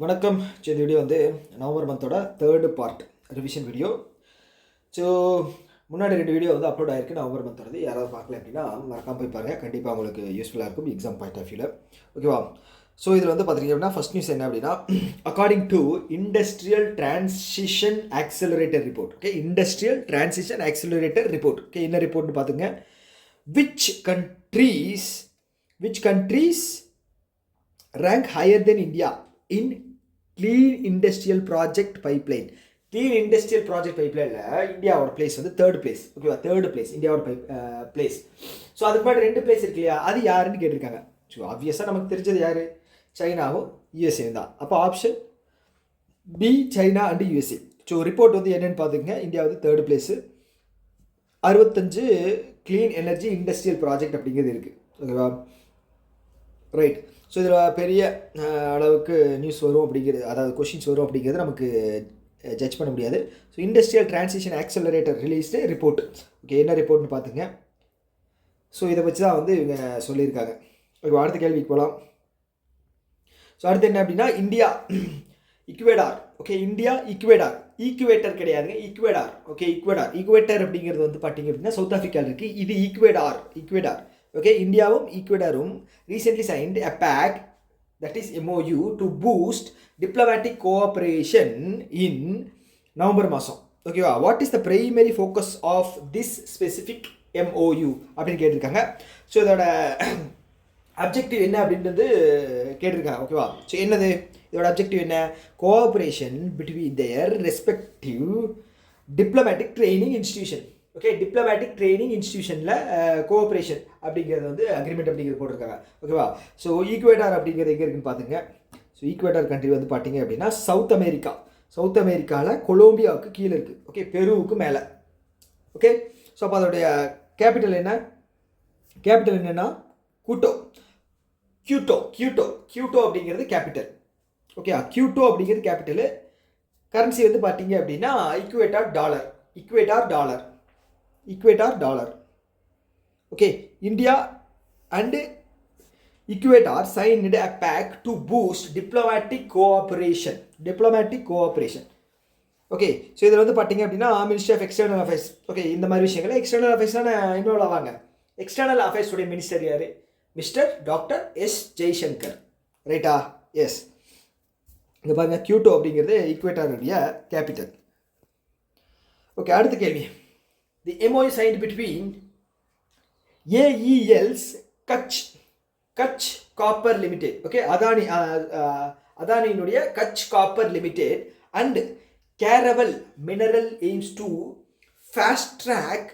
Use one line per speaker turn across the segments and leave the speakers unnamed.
வணக்கம். ஸோ இந்த வீடியோ வந்து நவம்பர் மந்தோட third part revision video. So முன்னாடி 2 வீடியோ வந்து அப்லோட் ஆகிருக்கு நவம்பர் மந்தோடது. யாராவது பார்க்கல அப்படின்னா மறக்காமல் போய் பாருங்கள். கண்டிப்பாக உங்களுக்கு யூஸ்ஃபுல்லாக இருக்கும் எக்ஸாம் பாயிண்ட் ஆஃப் வியூவில். ஓகேவா? ஸோ இதில் வந்து பார்த்தீங்க அப்படின்னா ஃபஸ்ட் நியூஸ் என்ன அப்படின்னா, according to industrial transition accelerator report. Okay, industrial transition accelerator report. Okay, என்ன ரிப்போர்ட்னு பார்த்துங்க. Which countries rank higher than India in clean industrial project pipeline. Clean industrial project pipeline இந்தியாவோட பிளேஸ் வந்து தேர்ட் பிளேஸ். ஓகேவா? Third place இந்தியாவோட place. So அதுக்கு முன்னாடி 2 place இருக்கு இல்லையா, அது யாருன்னு கேட்டிருக்காங்க. ஸோ ஆப்வியஸாக நமக்கு தெரிஞ்சது யார்? சைனாவும் யூஎஸ்ஏ தான். அப்போ option B China and USA. So report வந்து என்னென்னு பார்த்துக்கங்க. இந்தியா வந்து third place, 65 clean energy industrial project அப்படிங்கிறது இருக்குது. ஓகேவா? ரைட். ஸோ இதில் பெரிய அளவுக்கு நியூஸ் வரும் அப்படிங்கிறது, அதாவது கொஷின்ஸ் வரும் அப்படிங்கிறது நமக்கு ஜட்ஜ் பண்ண முடியாது. So industrial transition accelerator released report. Okay, என்ன ரிப்போர்ட்னு பார்த்துங்க. ஸோ இதை வச்சு தான் வந்து இவங்க சொல்லியிருக்காங்க. ஓகே, அடுத்த கேள்விக்கு போகலாம். ஸோ அடுத்து என்ன அப்படின்னா, India equator. Okay, India equator கிடையாதுங்க, ஈக்குவேடார். ஓகே, ஈக்குவேட்டர் அப்படிங்கிறது வந்து பார்த்தீங்க அப்படின்னா சவுத் ஆஃப்ரிக்காவில் இருக்குது. இது ஈக்குவேடார். ஓகே, இந்தியாவும் ஈக்குவேடாரும் recently signed a pact, that is MOU, to boost diplomatic cooperation in November மாதம். ஓகேவா? What is the primary focus of this specific MOU அப்படின்னு கேட்டிருக்காங்க. ஸோ இதோட அப்ஜெக்டிவ் என்ன அப்படின்றது கேட்டிருக்காங்க. ஓகேவா? ஸோ என்னது இதோட அப்ஜெக்டிவ்? என்ன? Cooperation between their respective diplomatic training institution. Okay, diplomatic training இன்ஸ்டிடியூஷனில் கோஆப்ரேஷன் அப்படிங்கிறது வந்து அக்ரிமெண்ட் அப்படிங்கிறது போட்டிருக்காங்க. ஓகேவா? ஸோ ஈக்குவேடார் அப்படிங்கிறது எங்கே இருக்குன்னு பார்த்துங்க. ஸோ ஈக்குவேடார் கண்ட்ரி வந்து பார்த்தீங்க அப்படின்னா சவுத் அமெரிக்காவில் கொலம்பியாவுக்கு கீழே இருக்குது. ஓகே, பெருவுக்கு மேலே. ஓகே, ஸோ அப்போ அதோடைய கேபிட்டல் என்னென்னா கியூட்டோ அப்படிங்கிறது கேபிட்டல். ஓகே, கியூட்டோ அப்படிங்கிறது கேபிட்டலு. கரன்சி வந்து பார்த்தீங்க அப்படின்னா Ecuador dollar. Okay, India and Ecuador signed a pact to boost diplomatic cooperation. Okay, so இதில் வந்து பார்த்தீங்க அப்படின்னா ministry of external affairs. Okay, இந்த மாதிரி விஷயங்கள் எக்ஸ்டர்னல் அஃபேர்ஸான இன்வால்வ் ஆவாங்க. எக்ஸ்டர்னல் அஃபேர்ஸுடைய மினிஸ்டர் யார்? Mister doctor S Jaishankar. ரைட்டா? எஸ். இங்கே பாருங்கள், கியூட்டோ அப்படிங்கிறது ஈக்குவேடாருடைய கேபிட்டல். ஓகே, அடுத்த கேள்வி. The MOU signed between AEL's Kutch Copper Limited. Okay, அதானியினுடைய Kutch copper limited and Caravel mineral aims to fast track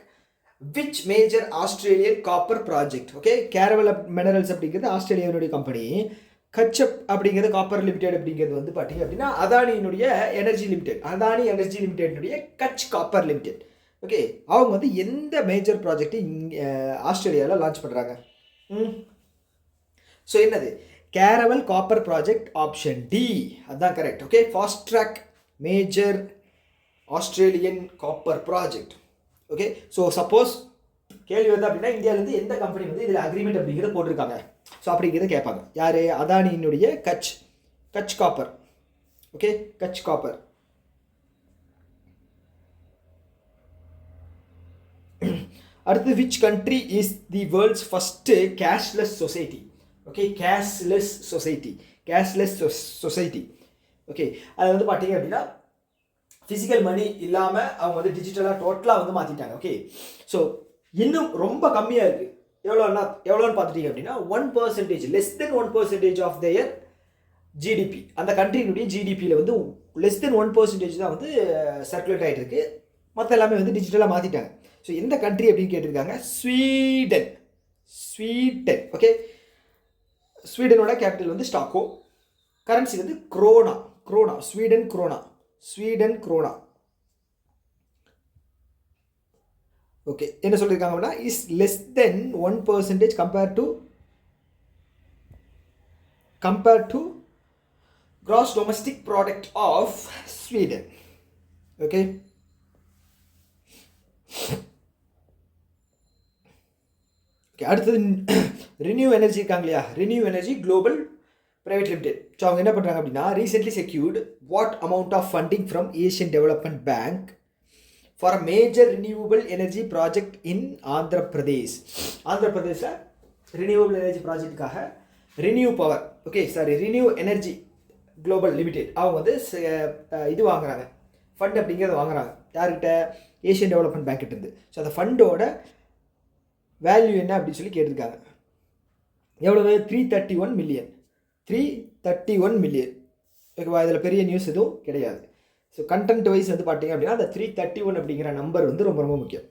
which major Australian copper project. Okay, Caravel minerals அப்படிங்கிறது ஆஸ்திரேலியாவினுடைய company. கச்சப் அப்படிங்கிறது காப்பர் லிமிடெட் அப்படிங்கிறது வந்து பார்த்தீங்க அப்படின்னா அதானி எனர்ஜி லிமிடெட்னுடைய கட்ச் காப்பர் லிமிடெட். ஓகே, அவங்க வந்து எந்த மேஜர் ப்ராஜெக்ட் இங்கே ஆஸ்திரேலியாவில் லான்ச் பண்ணுறாங்க? ஸோ என்னது? Caravel copper project, option D, அதுதான் correct. Okay, fast track major Australian copper project. Okay, so suppose கேள்வி வந்து அப்படின்னா இந்தியாவிலேருந்து எந்த கம்பெனி வந்து இதில் அக்ரிமெண்ட் அப்படிங்கிறத போட்டிருக்காங்க, ஸோ அப்படிங்கிறத கேட்பாங்க. யார்? அதானியினுடைய Kutch copper. Okay, Kutch copper. அடுத்து, which country is the world's first cashless society? Okay, cashless society. Okay, அது வந்து பார்த்தீங்க அப்படின்னா ஃபிசிக்கல் மணி இல்லாமல் அவங்க வந்து டிஜிட்டலாக டோட்டலாக வந்து மாற்றிட்டாங்க. ஓகே, ஸோ இன்னும் ரொம்ப கம்மியாக இருக்குது. எவ்வளோன்னு பார்த்துட்டீங்க அப்படின்னா 1%, less than 1% of their GDP. அந்த கண்ட்ரியினுடைய ஜிடிபியில் வந்து less than 1% தான் வந்து சர்க்குலேட் ஆகிட்டு இருக்கு. மற்ற எல்லாமே வந்து டிஜிட்டலாக மாற்றிட்டாங்க. ஸோ எந்த கண்ட்ரி அப்படின்னு கேட்டிருக்காங்க? ஸ்வீடன். ஓகே, ஸ்வீடனோட கேபிட்டல் வந்து ஸ்டாக்கோ. கரன்சி வந்து குரோனா. Sweden krona. ஓகே, என்ன சொல்லியிருக்காங்க அப்படின்னா is less than 1% compared to gross domestic product of Sweden. Okay, அடுத்தது ரினியூ எனர்ஜி இருக்காங்க இல்லையா, ReNew energy global private limited. So அவங்க என்ன பண்ணுறாங்க அப்படின்னா recently secured what amount of funding from Asian development bank for a major renewable energy project in Andhra Pradesh. Andhra பிரதேஷில் renewable energy ப்ராஜெக்ட்டுக்காக ReNew power ReNew energy global limited அவங்க வந்து இது வாங்குறாங்க, ஃபண்ட் அப்படிங்கிறத வாங்குறாங்க. யார்கிட்ட? ஏஷியன் டெவலப்மெண்ட் பேங்க் கிட்ட இருந்து. ஸோ அந்த ஃபண்டோட வேல்யூ என்ன அப்படின்னு சொல்லி கேட்டிருக்காங்க. எவ்வளவு? 331 மில்லியன். 331 மில்லியன். ஓகேவா? இதில் பெரிய நியூஸ் எதுவும் கிடையாது. ஸோ கண்டென்ட் வைஸ் வந்து பார்த்தீங்க அப்படின்னா அந்த 331 அப்படிங்கிற நம்பர் வந்து ரொம்ப ரொம்ப முக்கியம்.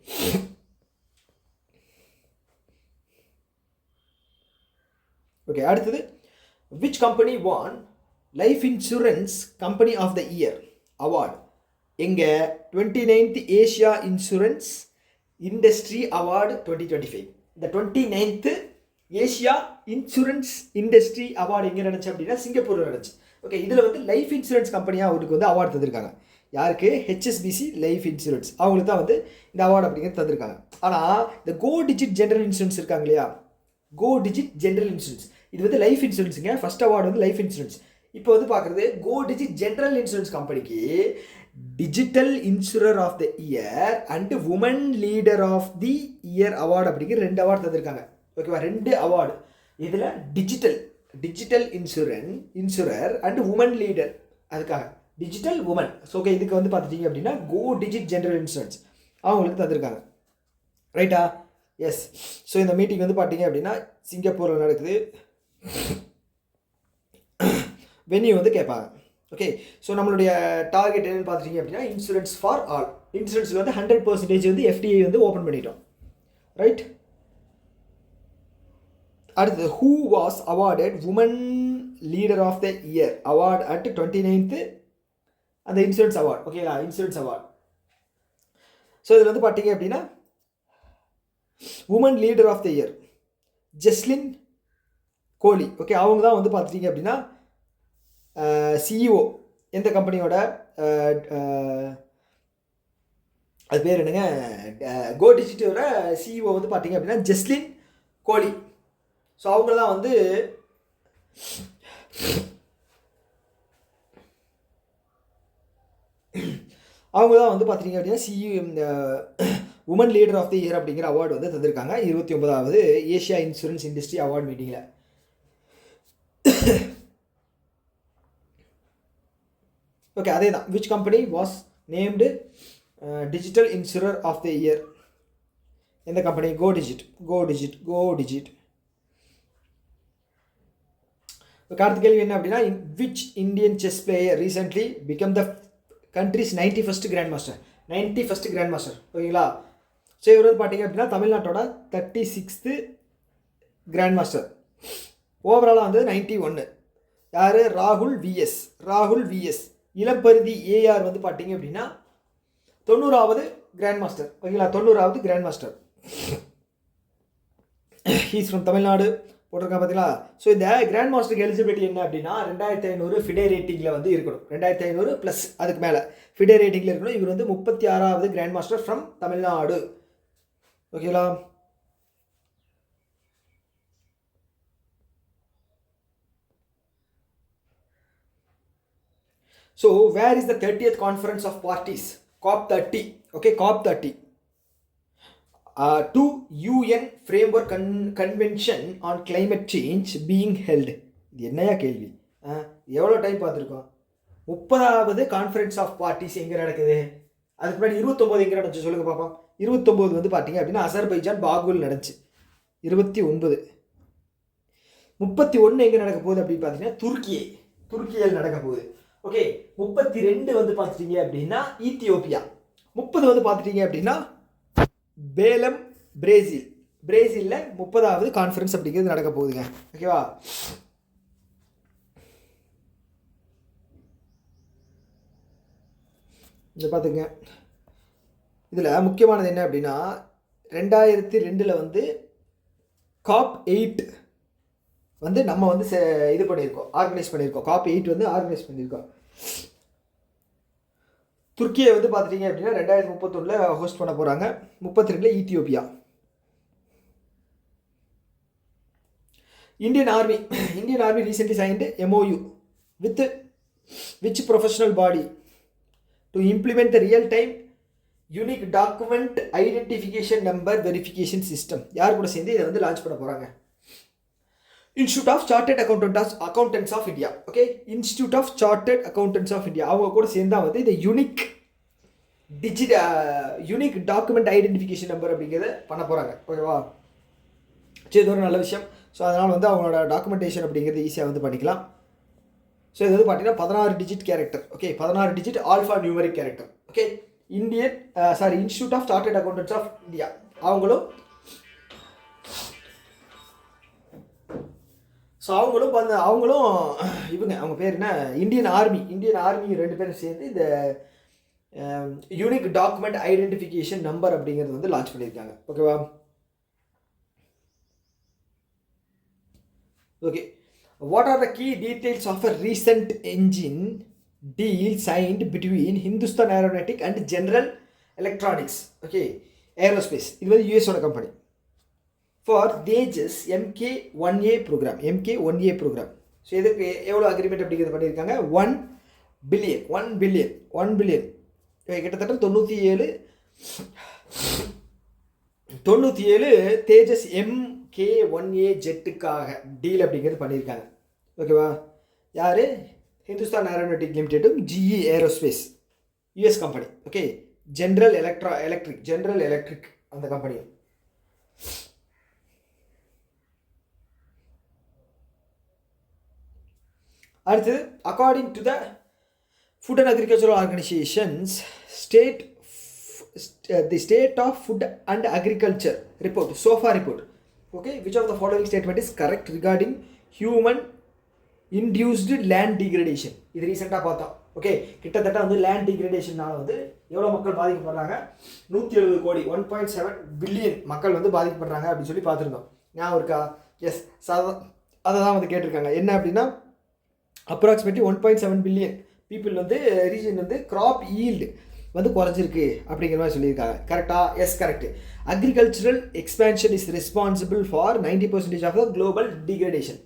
ஓகே, அடுத்தது which company won life insurance company of the year award? எங்கே? 29th Asia insurance industry award 2025. இந்த 29th Asia insurance industry award எங்கே நடந்துச்சு அப்படின்னா சிங்கப்பூரில் நடந்துச்சு. ஓகே, இதில் வந்து லைஃப் இன்சூரன்ஸ் கம்பெனியாக அவருக்கு வந்து அவார்டு தந்திருக்காங்க. யாருக்கு? HSBC life insurance. அவங்களுக்கு தான் வந்து இந்த அவார்டு அப்படிங்கிறது தந்திருக்காங்க. ஆனால் இந்த கோ டிஜிட் ஜென்ரல் இன்சூரன்ஸ் இருக்காங்க இல்லையா, கோ டிஜிட் ஜென்ரல் இன்சூரன்ஸ், இது வந்து லைஃப் இன்சூரன்ஸுங்க. ஃபர்ஸ்ட் அவார்டு வந்து லைஃப் இன்சூரன்ஸ். இப்போ வந்து பார்க்குறது கோ டிஜிட் ஜென்ரல் இன்சூரன்ஸ் கம்பெனிக்கு digital insurer of the year and woman leader of the year award அப்படிங்கிற 2 அவார்டு தந்திருக்காங்க. ஓகேவா? 2 அவார்டு. இதில் digital insurer and woman leader, அதுக்காக டிஜிட்டல் உமன். ஸோ ஓகே, இதுக்கு வந்து பார்த்துட்டிங்க அப்படின்னா கோ டிஜிட் ஜென்ரல் இன்சூரன்ஸ் அவங்களுக்கு தந்திருக்காங்க. ரைட்டா? எஸ். ஸோ இந்த மீட்டிங் வந்து பார்த்தீங்க அப்படின்னா சிங்கப்பூரில் நடக்குது. வென்யூ வந்து கேட்பாங்க. ஓகே, ஸோ நம்மளுடைய டார்கெட் என்னென்னு பார்த்துட்டிங்க அப்படின்னா இன்சூரன்ஸ் ஃபார் ஆல். இன்சூரன்ஸில் வந்து 100% வந்து எஃப்டிஐ வந்து ஓப்பன் பண்ணிட்டோம். ரைட்? அடுத்தது who was awarded woman leader of the year award at 29th அந்த இன்சூரன்ஸ் அவார்டு. ஓகேங்களா? Insurance award. ஸோ இதில் வந்து பார்த்தீங்க அப்படின்னா woman leader of the year Jasleen Kohli. Okay, அவங்க தான் வந்து பார்த்துட்டிங்க அப்படின்னா சிஇஓ. எந்த கம்பெனியோட? அது பேர் என்னங்க? கோ டிஜிட்டோட சிஇஓ வந்து பார்த்தீங்க அப்படின்னா ஜெஸ்லின் கோலி. ஸோ அவங்கெல்லாம் வந்து அவங்க தான் வந்து பார்த்தீங்க அப்படின்னா woman leader of the year அப்படிங்கிற அவார்டு வந்து தந்திருக்காங்க 29வது ஏஷியா இன்சூரன்ஸ் இண்டஸ்ட்ரி அவார்டு மீட்டிங்கில். ஓகே, அதே தான். Which company was named digital insurer of the year? எந்த கம்பெனி? Go Digit. அடுத்த கேள்வி என்ன அப்படின்னா which Indian chess player recently become the country's 91st grand master. ஓகேங்களா? ஸோ இவர் வந்து பார்த்தீங்க அப்படின்னா தமிழ்நாட்டோட 36th கிராண்ட் மாஸ்டர். ஓவராலாக வந்து 91. யார்? ராகுல் விஎஸ். இளம்பருதி ஏஆர் வந்து பார்த்தீங்க அப்படின்னா 90வது கிராண்ட் மாஸ்டர். ஓகேங்களா? 90வது grand master. He's from Tamil Nadu போட்டிருக்கா பார்த்தீங்களா? ஸோ இந்த கிராண்ட் மாஸ்டருக்கு எலிஜிபிலிட்டி என்ன அப்படின்னா 2500 ஃபிடே ரேட்டிங்கில் வந்து இருக்கணும். 2500 ப்ளஸ் அதுக்கு மேலே ஃபிடே ரேட்டிங்கில் இருக்கணும். இவர் வந்து 36வது கிராண்ட் மாஸ்டர் ஃப்ரம் தமிழ்நாடு. ஓகேங்களா? So where is the 30th conference of parties? COP30. ஓகே, COP30 to UN Framework Convention on Climate Change being held. இது என்னையா கேள்வி? எவ்வளோ டைம் பார்த்துருக்கோம்? 30வது கான்ஃபரன்ஸ் ஆஃப் பார்ட்டிஸ் எங்கே நடக்குது? அதுக்கு முன்னாடி 29 எங்கே நடந்துச்சு சொல்லுங்கள் பார்ப்போம். 29 வந்து பார்த்தீங்க அப்படின்னா அசர்பைஜான் பாகுல் நடந்துச்சு. 29. 31 எங்கே நடக்க போகுது அப்படின்னு பார்த்தீங்கன்னா துருக்கியில் நடக்க போகுது. ஓகே, 32 வந்து பார்த்துட்டீங்க அப்படின்னா ஈத்தியோப்பியா. 30 வந்து பார்த்துட்டீங்க அப்படின்னா பேலம் பிரேசிலில் 30வது கான்ஃபரன்ஸ் அப்படிங்கிறது நடக்க போகுதுங்க. ஓகேவா? இதை பார்த்துங்க. இதில் முக்கியமானது என்ன அப்படின்னா 2002 வந்து COP8 வந்து நம்ம வந்து இது பண்ணியிருக்கோம், ஆர்கனைஸ் பண்ணியிருக்கோம். COP8 வந்து ஆர்கனைஸ் பண்ணியிருக்கோம். துருக்கியை வந்து பார்த்துட்டிங்க அப்படின்னா 2031 ஹோஸ்ட் பண்ண போகிறாங்க. 32 ஈத்தியோப்பியா. Indian Army recently signed MOU with which professional body to implement the real-time unique document identification number verification system. யார் கூட சேர்ந்து இதை வந்து லான்ச் பண்ண போகிறாங்க? Institute of Chartered Accountants of India. Okay, Institute of Chartered Accountants of India அவங்க கூட சேர்ந்தா வந்து இந்த யூனிக் டாக்குமெண்ட் ஐடென்டிஃபிகேஷன் நம்பர் அப்படிங்கிறத பண்ண போகிறாங்க. ஓகேவா? சரி, இது ஒரு நல்ல விஷயம். ஸோ அதனால் வந்து அவங்களோட டாக்குமெண்டேஷன் அப்படிங்கிறது ஈஸியாக வந்து பண்ணிக்கலாம். ஸோ இது வந்து பார்த்தீங்கன்னா 16 digit character. Okay, 16 digit alpha numeric character. Okay, institute of chartered accountants of India அவங்களும் அவங்க பேர் என்ன, இந்தியன் ஆர்மி 2 பேரும் சேர்ந்து இந்த யூனிக் டாக்குமெண்ட் ஐடென்டிஃபிகேஷன் நம்பர் அப்படிங்கிறது வந்து லான்ச் பண்ணியிருக்காங்க. ஓகேவா? Okay, what are the key details of a recent engine deal signed between Hindustan Aeronautic and General Electronics, okay, Aerospace? இது வந்து யூஎஸோட company for Tejas MK1A program. So இதுக்கு எவ்வளோ அக்ரிமெண்ட் அப்படிங்கிறது பண்ணியிருக்காங்க? 1 பில்லியன் கிட்டத்தட்ட 97 தேஜஸ் MK1A ஜெட்டுக்காக டீல் அப்படிங்கிறது பண்ணியிருக்காங்க. ஓகேவா? யார்? ஹிந்துஸ்தான் ஏரோநாட்டிக் லிமிடெடும் GE aerospace US company. Okay, general electric அந்த கம்பெனி. அடுத்தது, according to the food and agricultural organisations the state of food and agriculture report, SOFA report. Okay, which of the following statement is correct regarding human induced land degradation? இது ரீசெண்டாக பார்த்தோம். Okay, கிட்டத்தட்ட வந்து land டிகிரடேஷனால் வந்து எவ்வளோ மக்கள் பாதிக்கப்படுறாங்க? 170 கோடி 1.7 பில்லியன் மக்கள் வந்து பாதிக்கப்படுறாங்க அப்படின்னு சொல்லி பார்த்துருந்தோம். ஞாபகம் இருக்கா? எஸ், அதை தான் வந்து கேட்டிருக்காங்க. என்ன அப்படின்னா, அப்ராக்சிமேட்லி 1.7 பில்லியன் பீப்புள் வந்து ரீஜன் வந்து கிராப் ஈல்டு வந்து குறைஞ்சிருக்கு அப்படிங்கிற மாதிரி சொல்லியிருக்காங்க. கரெக்டாக? Yes, correct. Agricultural expansion is responsible for 90% of the global degradation.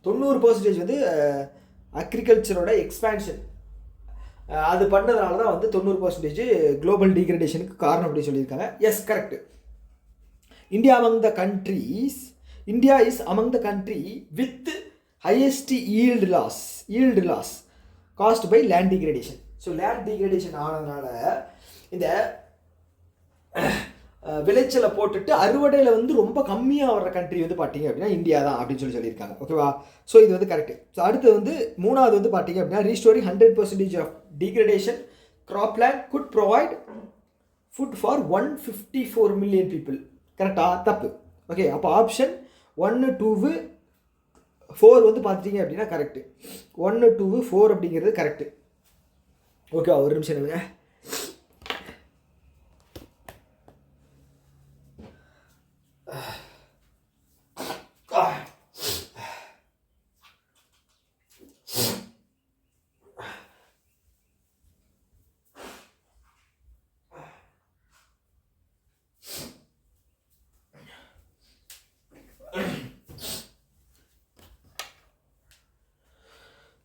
90% வந்து அக்ரிகல்ச்சரோட எக்ஸ்பேன்ஷன் அது பண்ணதுனால தான் வந்து 90% குளோபல் டிகிரடேஷனுக்கு காரணம் அப்படின்னு சொல்லியிருக்காங்க. Yes, correct. India is among the country with highest yield loss cost by land degradation. So land degradation ஆனதுனால இந்த விளைச்சலை போட்டுட்டு அறுவடையில் வந்து ரொம்ப கம்மியாக வர்ற கண்ட்ரி வந்து பார்த்தீங்க அப்படின்னா இந்தியா தான் அப்படின்னு சொல்லியிருக்காங்க. ஓகேவா? ஸோ இது வந்து கரெக்டு. ஸோ அடுத்து வந்து 3வது வந்து பார்த்தீங்க அப்படின்னா restoring 100% of degradation crop land could provide food for 154 million people. கரெக்டாக? தப்பு. ஓகே, அப்போ ஆப்ஷன் 1, 2, 4 வந்து பார்த்துட்டீங்க அப்படின்னா கரெக்டு. 1, 2, 4 அப்படிங்கிறது கரெக்டு. ஓகே, ஒரு நிமிஷம் இருங்க.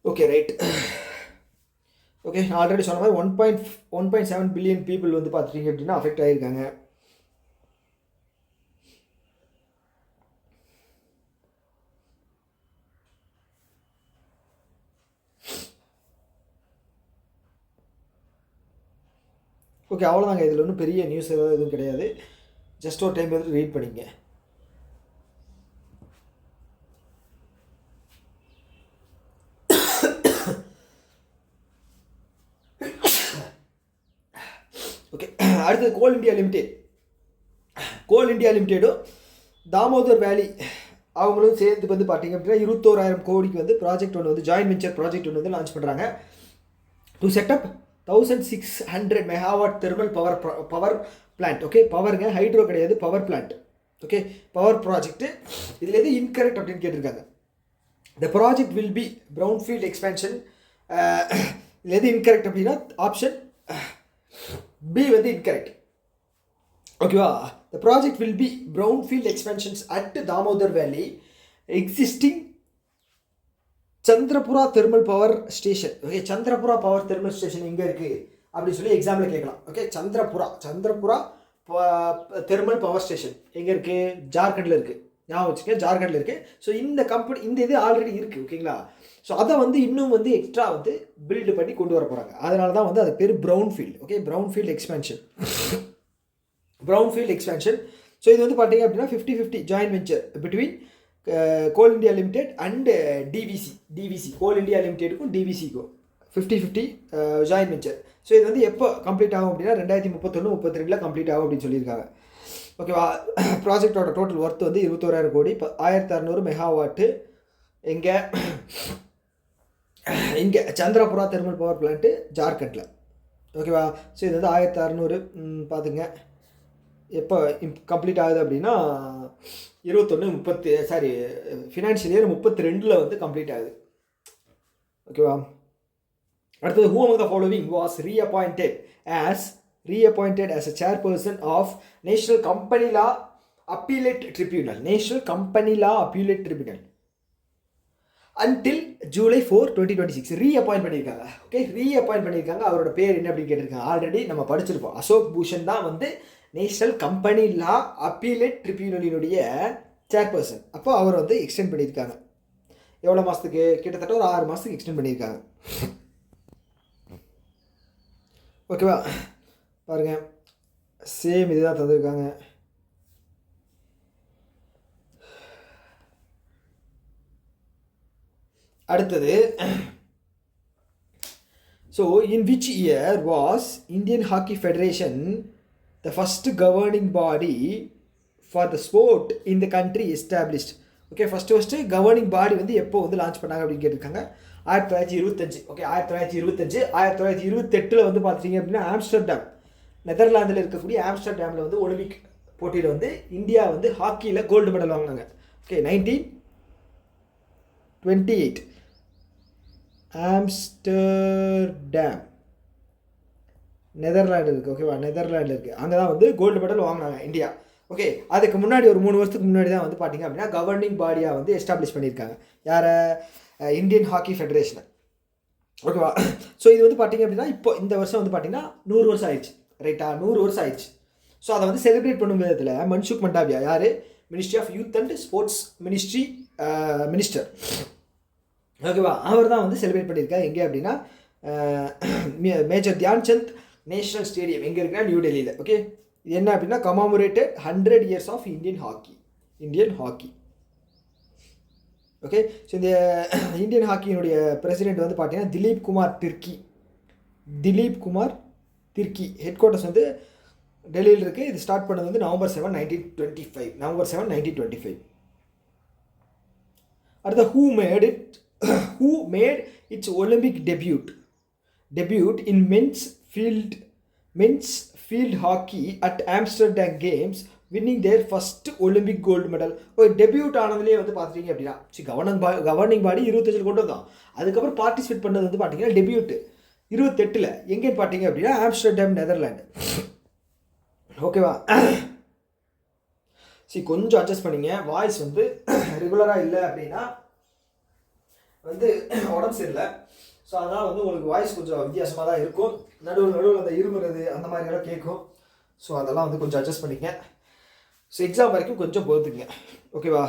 Okay, right. ஓகே, நான் ஆல்ரெடி சொன்ன மாதிரி 1.7 பில்லியன் பீப்புள் வந்து பார்த்துட்டீங்க அப்படின்னா அஃபெக்ட் ஆகியிருக்காங்க. ஓகே, அவ்வளோதாங்க. இதில் ஒன்றும் பெரிய நியூஸ் எதுவும் கிடையாது. ஜஸ்ட் ஒரு டைம் வந்து ரீட் பண்ணிங்க. ஓகே, அடுத்தது கோல் இந்தியா லிமிடெடும் தாமோதர் வேலி அவங்களும் சேர்ந்து வந்து பார்த்தீங்க அப்படின்னா 21,000 கோடிக்கு வந்து ப்ராஜெக்ட் ஒன்று வந்து ஜாயின்ட் வெஞ்சர் ப்ராஜெக்ட் ஒன்று வந்து லான்ச் பண்ணுறாங்க. To set up 1600 megawatt thermal power plant. Okay, பவருங்க, ஹைட்ரோ கிடையாது, power plant. Okay, power project. இதில் எது இன்கரெக்ட் அப்படின்னு கேட்டிருக்காங்க. The project will be brownfield expansion. இதில் எது இன்கரெக்ட் அப்படின்னா ஆப்ஷன் பி வந்து இன்கரெக்ட். ஓகேவா? The project will be brownfield expansions at Damodar valley existing Chandrapura thermal power station. Okay, Chandrapura power thermal station எங்கே இருக்குது அப்படின்னு சொல்லி எக்ஸாம்பிள் கேட்கலாம். Okay, Chandrapura thermal power station எங்கே இருக்குது? ஜார்க்கண்டில் இருக்குது. ஞாபகம் வச்சுக்க, ஜார்க்கண்டில் இருக்குது. ஸோ இந்த இது ஆல்ரெடி இருக்குது. ஓகேங்களா? ஸோ அதை வந்து இன்னும் வந்து எக்ஸ்ட்ரா வந்து பில்டு பண்ணி கொண்டு வர போகிறாங்க. அதனால தான் வந்து அது பேர் brownfield. Okay, brownfield expansion. So இது வந்து பார்த்தீங்க அப்படின்னா 50-50 joint venture between coal India limited and DVC coal India லிமிடெடுக்கும் டிவிசிக்கும் 50-50 ஜாயின்ட் வெஞ்சர். ஸோ இது வந்து எப்போ கம்ப்ளீட் ஆகும் அப்படின்னா 2031-32 கம்ப்ளீட் ஆகும் அப்படின்னு சொல்லியிருக்காங்க. ஓகேவா? ப்ராஜெக்டோட டோட்டல் ஒர்த் வந்து 21,000 கோடி. 1600 மெகாவாட்டு. இங்கே சந்திரபுரா தெர்மல் பவர் பிளான்ட்டு ஜார்க்கண்டில். ஓகேவா? ஸோ இது வந்து 1600 பார்த்துங்க. எப்போ கம்ப்ளீட் ஆகுது அப்படின்னா 21-30 ஃபினான்ஷியல் இயர் 32 வந்து கம்ப்ளீட் ஆகுது. ஓகேவா? அடுத்தது, who among the following was reappointed as a chairperson of National Company Law Appellate Tribunal until July 4, 2026. Reappoint பண்ணியிருக்காங்க. ஓகே, ரீஅப்பாயிண்ட் பண்ணியிருக்காங்க. அவரோட பேர் என்ன அப்படின்னு கேட்டிருக்காங்க. ஆல்ரெடி நம்ம படிச்சிருப்போம். அசோக் பூஷன் தான் வந்து நேஷனல் கம்பெனி லா அப்பீலேட் ட்ரிபியூனலினுடைய சேர்பர்சன். அப்போ அவர் வந்து எக்ஸ்டெண்ட் பண்ணியிருக்காங்க. எவ்வளோ மாதத்துக்கு? கிட்டத்தட்ட ஒரு 6 மாதத்துக்கு எக்ஸ்டெண்ட் பண்ணியிருக்காங்க. ஓகேவா? பாருங்கள், சேம் இதுதான் தந்திருக்காங்க. அடுத்தது, so in which year was Indian hockey federation the first governing body for the sport in the country established? Okay, first governing பாடி வந்து எப்போ வந்து லான்ச் பண்ணாங்க அப்படின்னு கேட்டிருக்காங்க. 1925. ஓகே, 1925. 1928 வந்து பார்த்துட்டிங்க அப்படின்னா ஆம்ஸ்டர்டாம், நெதர்லாந்தில் இருக்கக்கூடிய ஆம்ஸ்டர்டாமில் வந்து ஒலிம்பிக் போட்டியில் வந்து இந்தியா வந்து ஹாக்கியில் கோல்டு மெடல் வாங்கினாங்க. ஓகே, 1928 ஆம்ஸ்டர்டாம், நெதர்லாண்டு இருக்குது. ஓகேவா? நெதர்லாண்டில் இருக்குது. அங்கே தான் வந்து கோல்டு மெடல் வாங்கினாங்க இந்தியா. ஓகே, அதுக்கு முன்னாடி ஒரு 3 வருஷத்துக்கு முன்னாடி தான் வந்து பார்த்திங்க அப்படின்னா கவர்னிங் பாடியாக வந்து எஸ்டாப்ளிஷ் பண்ணியிருக்காங்க. யாரை? இந்தியன் ஹாக்கி ஃபெடரேஷனை. ஓகேவா? ஸோ இது வந்து பார்த்திங்க அப்படின்னா இப்போ இந்த வருஷம் வந்து பார்த்திங்கன்னா 100 வருஷம் ஆயிடுச்சு. ரைட்டா? 100 வருஷம் ஆயிடுச்சு. ஸோ அதை வந்து செலிப்ரேட் பண்ணும் விதத்தில் மன்சுக் மண்டாவியா, யார்? Ministry of youth and sports minister. ஓகேவா? அவர் தான் வந்து செலிப்ரேட் பண்ணியிருக்காரு. எங்கே அப்படின்னா மேஜர் தியான்சந்த் நேஷனல் ஸ்டேடியம் எங்கே இருக்குன்னா நியூ டெல்லியில். ஓகே, இது என்ன அப்படின்னா commemorated 100 years of Indian hockey. Okay, so இந்த இந்தியன் ஹாக்கியினுடைய பிரசிடெண்ட் வந்து பார்த்தீங்கன்னா திலீப் குமார் திர்கி. ஹெட் குவார்ட்டர்ஸ் வந்து டெல்லியில் இருக்குது. இது ஸ்டார்ட் பண்ணது வந்து November 7, 1925. அடுத்த, who made its Olympic debut in men's field hockey at Amsterdam Games, winning their first Olympic gold medal. Debut ஆனதுலேயே வந்து பார்த்துட்டிங்க அப்படின்னா கவர்னிங் பாடி 25 கொண்டு வந்தோம். அதுக்கப்புறம் பார்ட்டிசிபேட் பண்ணது வந்து பார்த்தீங்கன்னா டெபியூட் 28 எங்கேன்னு பார்த்தீங்க அப்படின்னா ஆம்ஸ்டர்டாம், நெதர்லாண்டு. ஓகேவா? கொஞ்சம் அட்ஜஸ்ட் பண்ணிங்க. வாய்ஸ் வந்து ரெகுலராக இல்லை அப்படின்னா வந்து உடம்பு சரியில்லை. ஸோ அதனால் வந்து உங்களுக்கு வாய்ஸ் கொஞ்சம் வித்தியாசமாக தான் இருக்கும். நடுவில் அந்த இருமுறது அந்த மாதிரியெல்லாம் கேட்கும். ஸோ அதெல்லாம் வந்து கொஞ்சம் அட்ஜஸ்ட் பண்ணிங்க. ஸோ எக்ஸாம் வரைக்கும் கொஞ்சம் பொறுத்துக்குங்க. ஓகேவா?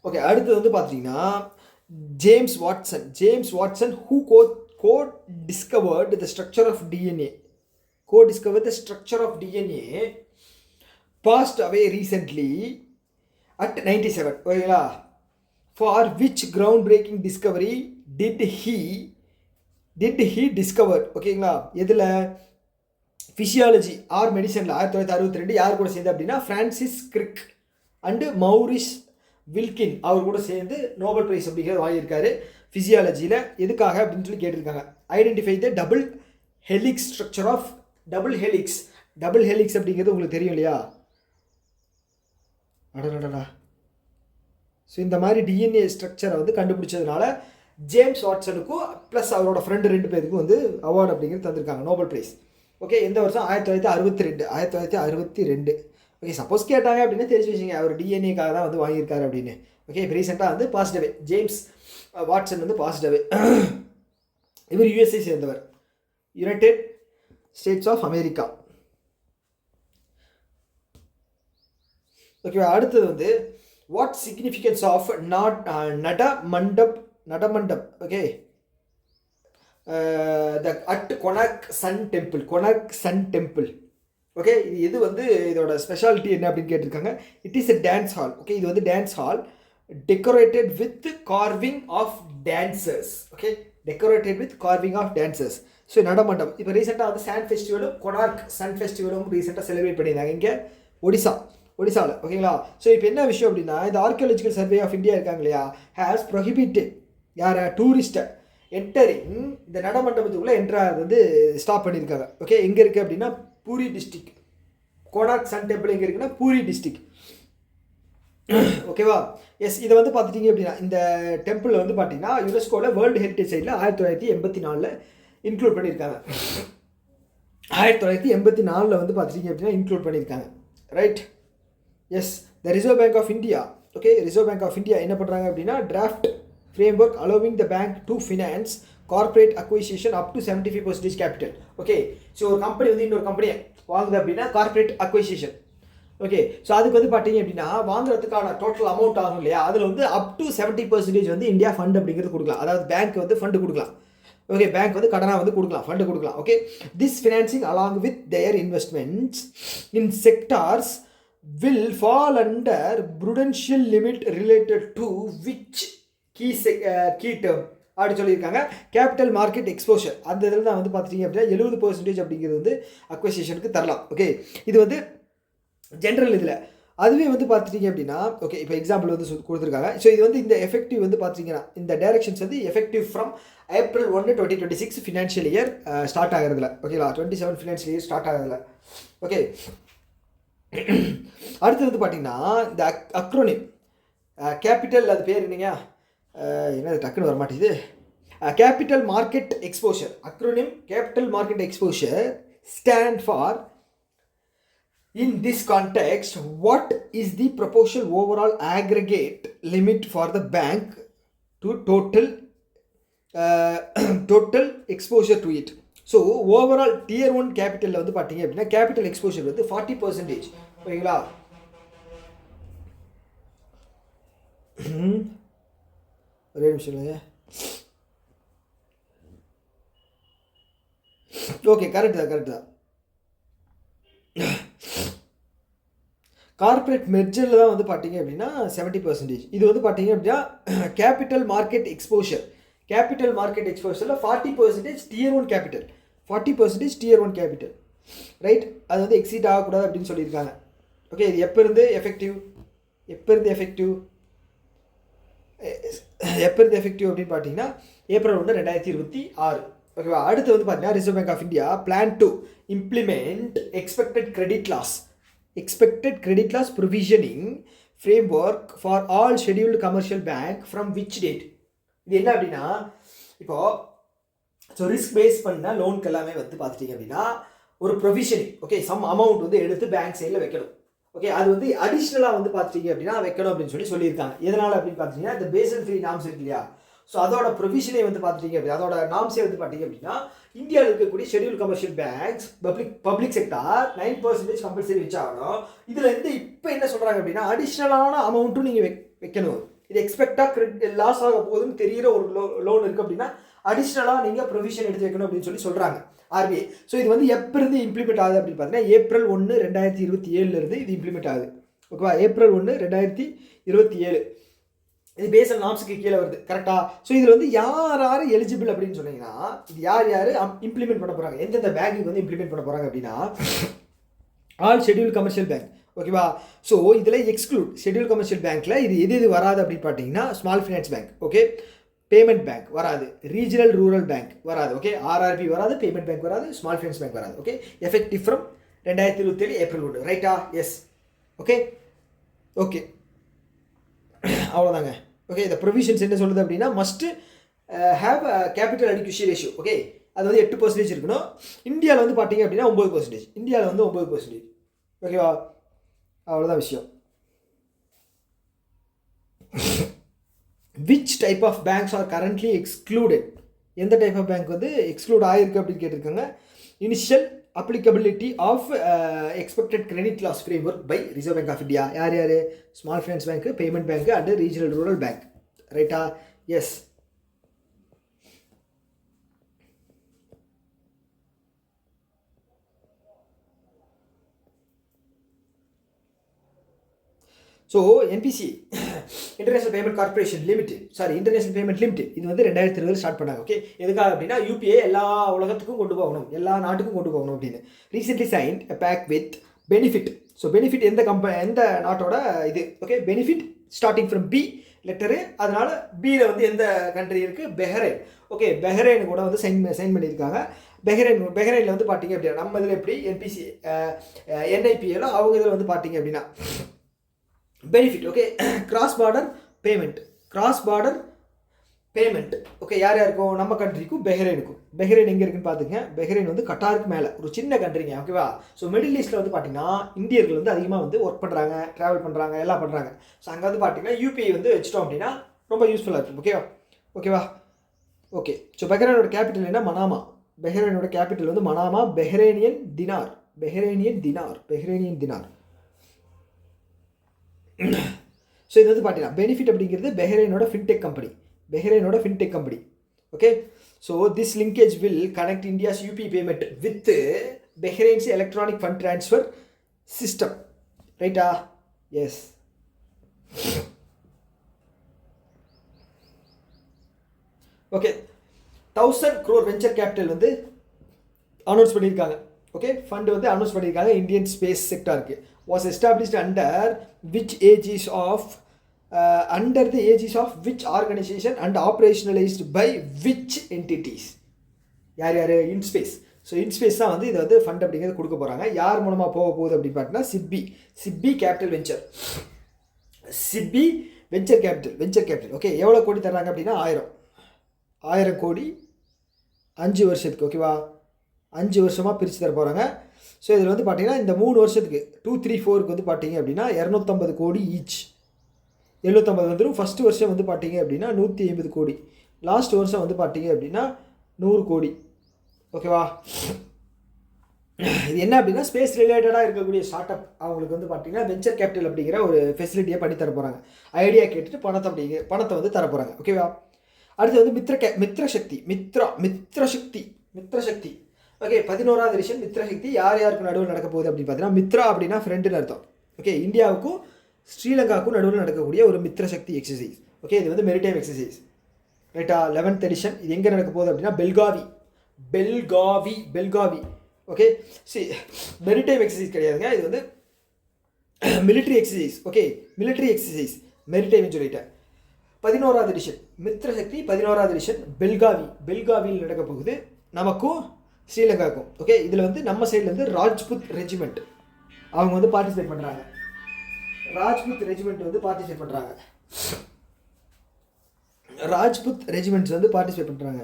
ஓகே, அடுத்தது வந்து பார்த்தீங்கன்னா James Watson who co-discovered the structure of DNA passed away recently at 97. ஓகேங்களா? for which groundbreaking discovery did he discover? ஓகேங்களா? எதில்? ஃபிசியாலஜி ஆர் மெடிசனில் 1962 யார் கூட சேர்ந்து அப்படின்னா ஃப்ரான்சிஸ் கிரிக் அண்டு மௌரிஸ் வில்கின் அவர் கூட சேர்ந்து நோபல் பிரைஸ் அப்படிங்கிறது வாங்கியிருக்காரு. ஃபிசியாலஜியில் எதுக்காக அப்படின்னு சொல்லி கேட்டிருக்காங்க. Identify the double helix structure of double helix அப்படிங்கிறது உங்களுக்கு தெரியும் இல்லையா? அடடா. ஸோ இந்த மாதிரி டிஎன்ஏ ஸ்ட்ரக்சரை வந்து கண்டுபிடிச்சதுனால ஜேம்ஸ் வாட்சனுக்கும் ப்ளஸ் அவரோட ஃப்ரெண்டு 2 பேருக்கும் வந்து அவார்டு அப்படிங்கிறது தந்திருக்காங்க, நோபல் ப்ரைஸ். ஓகே, எந்த வருஷம்? 1962. ஓகே, சப்போஸ் கேட்டாங்க அப்படின்னு தெரிஞ்சு வச்சுங்க, அவர் டிஎன்ஏக்காக தான் வந்து வாங்கியிருக்காரு அப்படின்னு. ஓகே, இப்போ ரீசெண்டாக வந்து பாஸ்ட் அவே, ஜேம்ஸ் வாட்சன் வந்து பாஸ்ட் அவே. இவர் யூஎஸ்ஏ சேர்ந்தவர், united states of America. Okay, அடுத்தது வந்து what significance of Natamandap. Okay, at Konark sun temple. Okay, இது வந்து இதோட ஸ்பெஷாலிட்டி என்ன அப்படின்னு கேட்டிருக்காங்க. It is a dance hall. Okay, இது வந்து dance hall decorated with carving of dancers. Okay, decorated with carving of dancers. So Natamandapam இப்போ ரீசெண்டாக வந்து சான் ஃபெஸ்டிவலும் கொனார்க் சன் ஃபெஸ்டிவலும் ரீசெண்டாக செலிப்ரேட் பண்ணியிருந்தாங்க இங்கே ஒடிசாவில். ஓகேங்களா? ஸோ இப்போ என்ன விஷயம் அப்படின்னா, இந்த ஆர்கியாலஜிக்கல் சர்வே ஆஃப் இந்தியா இருக்காங்க இல்லையா, ஹேஸ் ப்ரொஹிபிட்டட் யாரை டூரிஸ்ட்டை என்டரிங் இந்த நடமண்டபத்துக்குள்ளே என்ட்ராகிறது வந்து ஸ்டாப் பண்ணியிருக்காங்க. ஓகே, எங்கே இருக்குது அப்படின்னா Puri district. Konark sun temple எங்கே இருக்குன்னா பூரி டிஸ்ட்ரிக்ட். ஓகேவா? எஸ், இதை வந்து பார்த்துட்டிங்க அப்படின்னா இந்த டெம்பிள் வந்து பார்த்தீங்கன்னா யுனெஸ்கோவில் வேர்ல்டு ஹெரிட்டேஜ் சைட்டில் 1984 இன்க்ளூட் பண்ணியிருக்காங்க. 1984 வந்து பார்த்துட்டிங்க அப்படின்னா இன்க்ளூட் பண்ணியிருக்காங்க. Right? Yes, the reserve bank of India. Okay, reserve bank of India என்ன பண்ணுறாங்க அப்படின்னா draft framework allowing the bank to finance corporate acquisition up to 75% capital. Okay, so ஒரு கம்பெனி வந்து இன்னொரு கம்பெனியை வாங்குது அப்படின்னா கார்பரேட் அக்வைசிஷன். ஓகே, ஸோ அதுக்கு வந்து பார்த்தீங்க அப்படின்னா வாங்குறதுக்கான டோட்டல் அமௌண்ட் ஆகும் இல்லையா, அதில் வந்து அப் டு 70% வந்து இந்தியா ஃபண்ட் அப்படிங்கிறது கொடுக்கலாம். அதாவது பேங்க் வந்து ஃபண்டு கொடுக்கலாம். ஓகே, பேங்க் வந்து கடனாக வந்து கொடுக்கலாம், ஃபண்டு கொடுக்கலாம். Okay, this financing along with their investments in sectors will fall under prudential limit related to which key term அப்படி சொல்லியிருக்காங்க. கேபிட்டல் மார்க்கெட் எக்ஸ்போஷர் அந்த இதில் தான் வந்து பார்த்துட்டிங்க அப்படின்னா 70% அப்படிங்கிறது வந்து அக்வசிஷனுக்கு தரலாம். ஓகே, இது வந்து ஜென்ரல் இதில். அதுவே வந்து பார்த்துட்டிங்க அப்படின்னா ஓகே, இப்போ எக்ஸாம்பிள் வந்து கொடுத்துருக்காங்க. ஸோ இது வந்து இந்த எஃபெக்டிவ் வந்து பார்த்திங்கன்னா இந்த டைரக்ஷன்ஸ் வந்து effective from April 1, 2026 financial year start ஆகிறதுல. ஓகேங்களா? 27 ஃபினான்ஷியல் இயர் ஸ்டார்ட் ஆகிறதுல. ஓகே, அடுத்து வந்து பார்த்தீங்கன்னா இந்த அக்ரோனிம் கேபிட்டல், அது பேர் என்னங்க, என்ன டக்குன்னு வர மாட்டேங்குது. Capital market exposure. Acronym capital market exposure stand for in this context what is the proportional overall aggregate limit for the bank to total exposure to it. So overall Tier 1 கேபிட்டலில் வந்து பார்த்தீங்க அப்படின்னா கேபிட்டல் எக்ஸ்போஷர் வந்து 40%. ஓகேங்களா? ஒரே நிமிஷம் இல்லைங்க. Okay, correct தான். Corporate மெர்ஜரில் தான் வந்து பார்த்தீங்க அப்படின்னா 70%. இது வந்து பார்த்தீங்க அப்படின்னா கேபிட்டல் மார்க்கெட் எக்ஸ்போஷரில் 40% Tier 1 capital, 40% Tier 1 capital. Right? அது வந்து எக்ஸீட் ஆகக்கூடாது அப்படின்னு சொல்லியிருக்காங்க. ஓகே, இது எப்போ இருந்து எஃபெக்டிவ் அப்படின்னு பார்த்தீங்கன்னா April 1, 2026. ஓகேவா? அடுத்து வந்து பார்த்தீங்கன்னா reserve bank of India plan to implement expected credit loss provisioning framework for all scheduled commercial bank from which date. இது என்ன அப்படின்னா இப்போது ஸோ ரிஸ்க் பேஸ் பண்ண லோனுக்கு எல்லாமே வந்து பார்த்துட்டிங்க அப்படின்னா ஒரு ப்ரொவிஷனிங். ஓகே, சம் அமௌண்ட் வந்து எடுத்து பேங்க் சைடில் வைக்கணும். ஓகே, அது வந்து அடிஷ்னலாக வந்து பார்த்துட்டிங்க அப்படின்னா வைக்கணும் அப்படின்னு சொல்லியிருக்காங்க. எதனால் அப்படின்னு பார்த்தீங்கன்னா இந்த Basel III நார்ம்ஸ் இருக்கு இல்லையா, ஸோ அதோட ப்ரொவிஷனை வந்து பார்த்துட்டிங்க அப்படின்னா அதோட நார்ம்ஸே வந்து பார்த்தீங்க அப்படின்னா இந்தியாவில் இருக்கக்கூடிய schedule commercial banks public sector 9% compulsory வச்சு ஆகணும். இதில் வந்து இப்போ என்ன சொல்கிறாங்க அப்படின்னா அடிஷ்னலான அமௌண்ட்டும் நீங்கள் வைக்கணும். இது எக்ஸ்பெக்டாக லாஸ் ஆக போகுதுன்னு தெரிகிற ஒரு லோன் இருக்குது அப்படின்னா அடிஷ்னலாக நீங்கள் ப்ரொவிஷன் எடுத்து வைக்கணும் அப்படின்னு சொல்கிறாங்க RBI. ஸோ இது வந்து எப்போ இருந்து இம்ப்ளிமெண்ட் ஆகுது அப்படின்னு பார்த்தீங்கன்னா April 1, 2027 இது இம்ப்ளிமெண்ட் ஆகுது. ஓகேவா? April 1, 2027 இது பேசல் நாம்ஸுக்கு கீழே வருது. கரெக்டாக? ஸோ இதில் வந்து யார் எலிஜிபிள் அப்படின்னு சொன்னீங்கன்னா இது யார் இம்ப்ளிமெண்ட் பண்ண போகிறாங்க, எந்தெந்த பேங்க்கு வந்து இம்ப்ளிமெண்ட் பண்ண போகிறாங்க அப்படின்னா ஆல் ஷெட்யூல் கமர்ஷியல் பேங்க். ஓகேவா? ஸோ இதில் எக்ஸ்க்ளூட் ஷெட்யூல் கமர்ஷியல் பேங்க்கில் இது எது வராது அப்படின்னு பார்த்தீங்கன்னா small finance bank. Okay, payment bank வராது, ரீஜனல் ரூரல் பேங்க் வராது, ஓகே, ஆர்ஆர்பி வராது, பேமெண்ட் பேங்க் வராது, ஸ்மால் ஃபைனான்ஸ் பேங்க் வராது, ஓகே. எஃபெக்டிவ் ஃப்ரம் 2027 ஏப்ரல் 1, ரைட்டா? எஸ், ஓகே ஓகே, அவ்வளோதாங்க. ஓகே, இந்த ப்ரொவிஷன்ஸ் என்ன சொல்லுது அப்படின்னா must have capital adequacy ratio, okay, அது வந்து 8% இருக்கணும். இந்தியாவில் வந்து பார்த்தீங்க அப்படின்னா 9%, இந்தியாவில் வந்து 9%, ஓகேவா? அவ்வளோதான் விஷயம். Which type of banks are currently excluded? எந்த டைப் ஆஃப் பேங்க் வந்து எக்ஸ்க்ளூட் ஆகிருக்கு அப்படின்னு கேட்டிருக்காங்க. Initial applicability of expected credit loss framework by reserve bank of India. யார் யார்? Small finance bank, payment bank and regional rural bank, ரைட்டா? Yes. So NPC international payment corporation limited, international payment limited, இது வந்து 2020 start பண்ணாங்க, okay. எதுக்காக அப்படின்னா UPI எல்லா உலகத்துக்கும் கொண்டு போகணும், எல்லா நாட்டுக்கும் கொண்டு போகணும் அப்படின்னு. Recently signed a pact with benefit. So benefit எந்த எந்த நாட்டோட இது, ஓகே. Benefit starting from B letter, அதனால பியில் வந்து எந்த கண்ட்ரி இருக்குது? Bahrain, okay. பெஹ்ரைன் கூட வந்து சைன் பண்ணியிருக்காங்க. பெஹ்ரைனில் வந்து பார்த்தீங்க அப்படின்னா நம்ம இதில் எப்படி என்பிசி என்ஐபிஎல், அவங்க இதில் வந்து பார்த்தீங்க அப்படின்னா benefit, okay. Cross border payment, okay. யார் யாருக்கும்? நம்ம கண்ட்ரிக்கும் பெஹ்ரைனுக்கும். பெஹ்ரைன் எங்கே இருக்குன்னு பார்த்துங்க. பெஹ்ரைன் வந்து கட்டாருக்கு மேலே ஒரு சின்ன கண்ட்ரிங்க, ஓகேவா? ஸோ மிடில் ஈஸ்ட்டில் வந்து பார்த்தீங்கன்னா இந்தியர்கள் வந்து அதிகமாக வந்து ஒர்க் பண்ணுறாங்க, ட்ராவல் பண்ணுறாங்க, எல்லாம் பண்ணுறாங்க. ஸோ அங்கே வந்து பார்த்தீங்கன்னா யூபிஐ வந்து வச்சிட்டோம் அப்படின்னா ரொம்ப யூஸ்ஃபுல்லாக இருக்கும், ஓகேவா? ஓகே. ஸோ பெஹ்ரைனோட கேபிட்டல் என்ன? மனாமா. பெஹ்ரைனோட கேபிட்டல் வந்து மனாமா. Bahrainian dinar. ஸோ இது வந்து பார்த்தீங்கன்னா பெனிஃபிட் அப்படிங்கிறது பெஹ்ரைனோட fintech company, okay. So this linkage will connect India's UPI payment with Bahrain's electronic fund transfer system, ரைட்டா? Yes. Okay, 1000 crore venture capital வந்து அனௌன்ஸ் பண்ணியிருக்காங்க, ஓகே. ஃபண்ட் வந்து அனௌன்ஸ் பண்ணியிருக்காங்க இந்தியன் ஸ்பேஸ் செக்டாருக்கு. Was established under the aegis of which organization and operationalized by which entities? யார்? IN-SPACe. So IN-SPACe தான் வந்து இதை வந்து ஃபண்ட் அப்படிங்கிறது கொடுக்க போகிறாங்க. யார் மூலமாக போக போகுது அப்படின்னு பார்த்தீங்கன்னா SIDBI capital venture. SIDBI venture capital, okay. எவ்வளோ கோடி தர்றாங்க அப்படின்னா 1000 கோடி 5 வருஷத்துக்கு, ஓகேவா? 5 வருஷமாக பிரித்து தர போகிறாங்க. ஸோ இதில் வந்து பார்த்தீங்கன்னா இந்த 3 வருஷத்துக்கு 2, 3, 4க்கு வந்து பார்த்தீங்க அப்படின்னா 250 கோடி ஈச். 750 வந்துடும். ஃபஸ்ட்டு வருஷம் வந்து பார்த்தீங்க அப்படின்னா 150 கோடி. லாஸ்ட் வருஷம் வந்து பார்த்தீங்க அப்படின்னா 100 கோடி, ஓகேவா? இது என்ன அப்படின்னா ஸ்பேஸ் ரிலேட்டடாக இருக்கக்கூடிய ஸ்டார்ட் அப் அவங்களுக்கு வந்து பார்த்தீங்கன்னா வெஞ்சர் கேபிட்டல் அப்படிங்கிற ஒரு ஃபெசிலிட்டியை பண்ணி தர போகிறாங்க. ஐடியா கேட்டுட்டு பணத்தை வந்து தர போகிறாங்க, ஓகேவா? அடுத்து வந்து மித்ரசக்தி, ஓகே. 11வது எடிஷன் மித்ரசக்தி. யாருக்கு நடுவில் நடக்க போகுது அப்படின்னு பார்த்தீங்கன்னா மித்ரா அப்படின்னா ஃப்ரெண்டுன்னு அர்த்தம், ஓகே. இந்தியாவுக்கும் ஸ்ரீலங்காவுக்கும் நடுவில் நடக்கக்கூடிய ஒரு மித்ரசக்தி எக்ஸசைஸ், ஓகே. இது வந்து மெரிடைம் எக்ஸசைஸ், ரைட்டா? 11th edition. இது எங்கே நடக்க போகுது அப்படின்னா பெல்காவி, ஓகே. மெரிடைம் எக்ஸசைஸ் கிடையாதுங்க, இது வந்து மிலிட்ரி எக்ஸசைஸ், ஓகே. மெரிடைம்னு சொல்லிட்டேன். 11வது எடிஷன் மித்ரசக்தி, 11வது எடிஷன் பெல்காவியில் நடக்க போகுது, நமக்கும் ஸ்ரீலங்காவுக்கும், ஓகே. இதில் வந்து நம்ம சைட்லேருந்து ராஜ்புத் ரெஜிமெண்ட் அவங்க வந்து பார்ட்டிசிபேட் பண்ணுறாங்க. ராஜ்புத் ரெஜிமெண்ட்ஸ் வந்து பார்ட்டிசிபேட் பண்ணுறாங்க.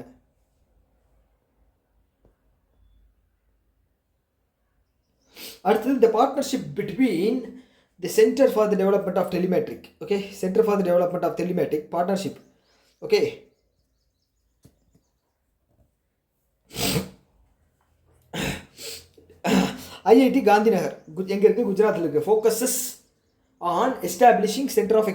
அடுத்தது இந்த partnership between the centre for the development of telemetric, okay. Centre for the development of telemetric partnership, okay. IIT Gandhinagar எங்கே இருக்குது? குஜராத்தில் இருக்குது. Focuses on establishing centre of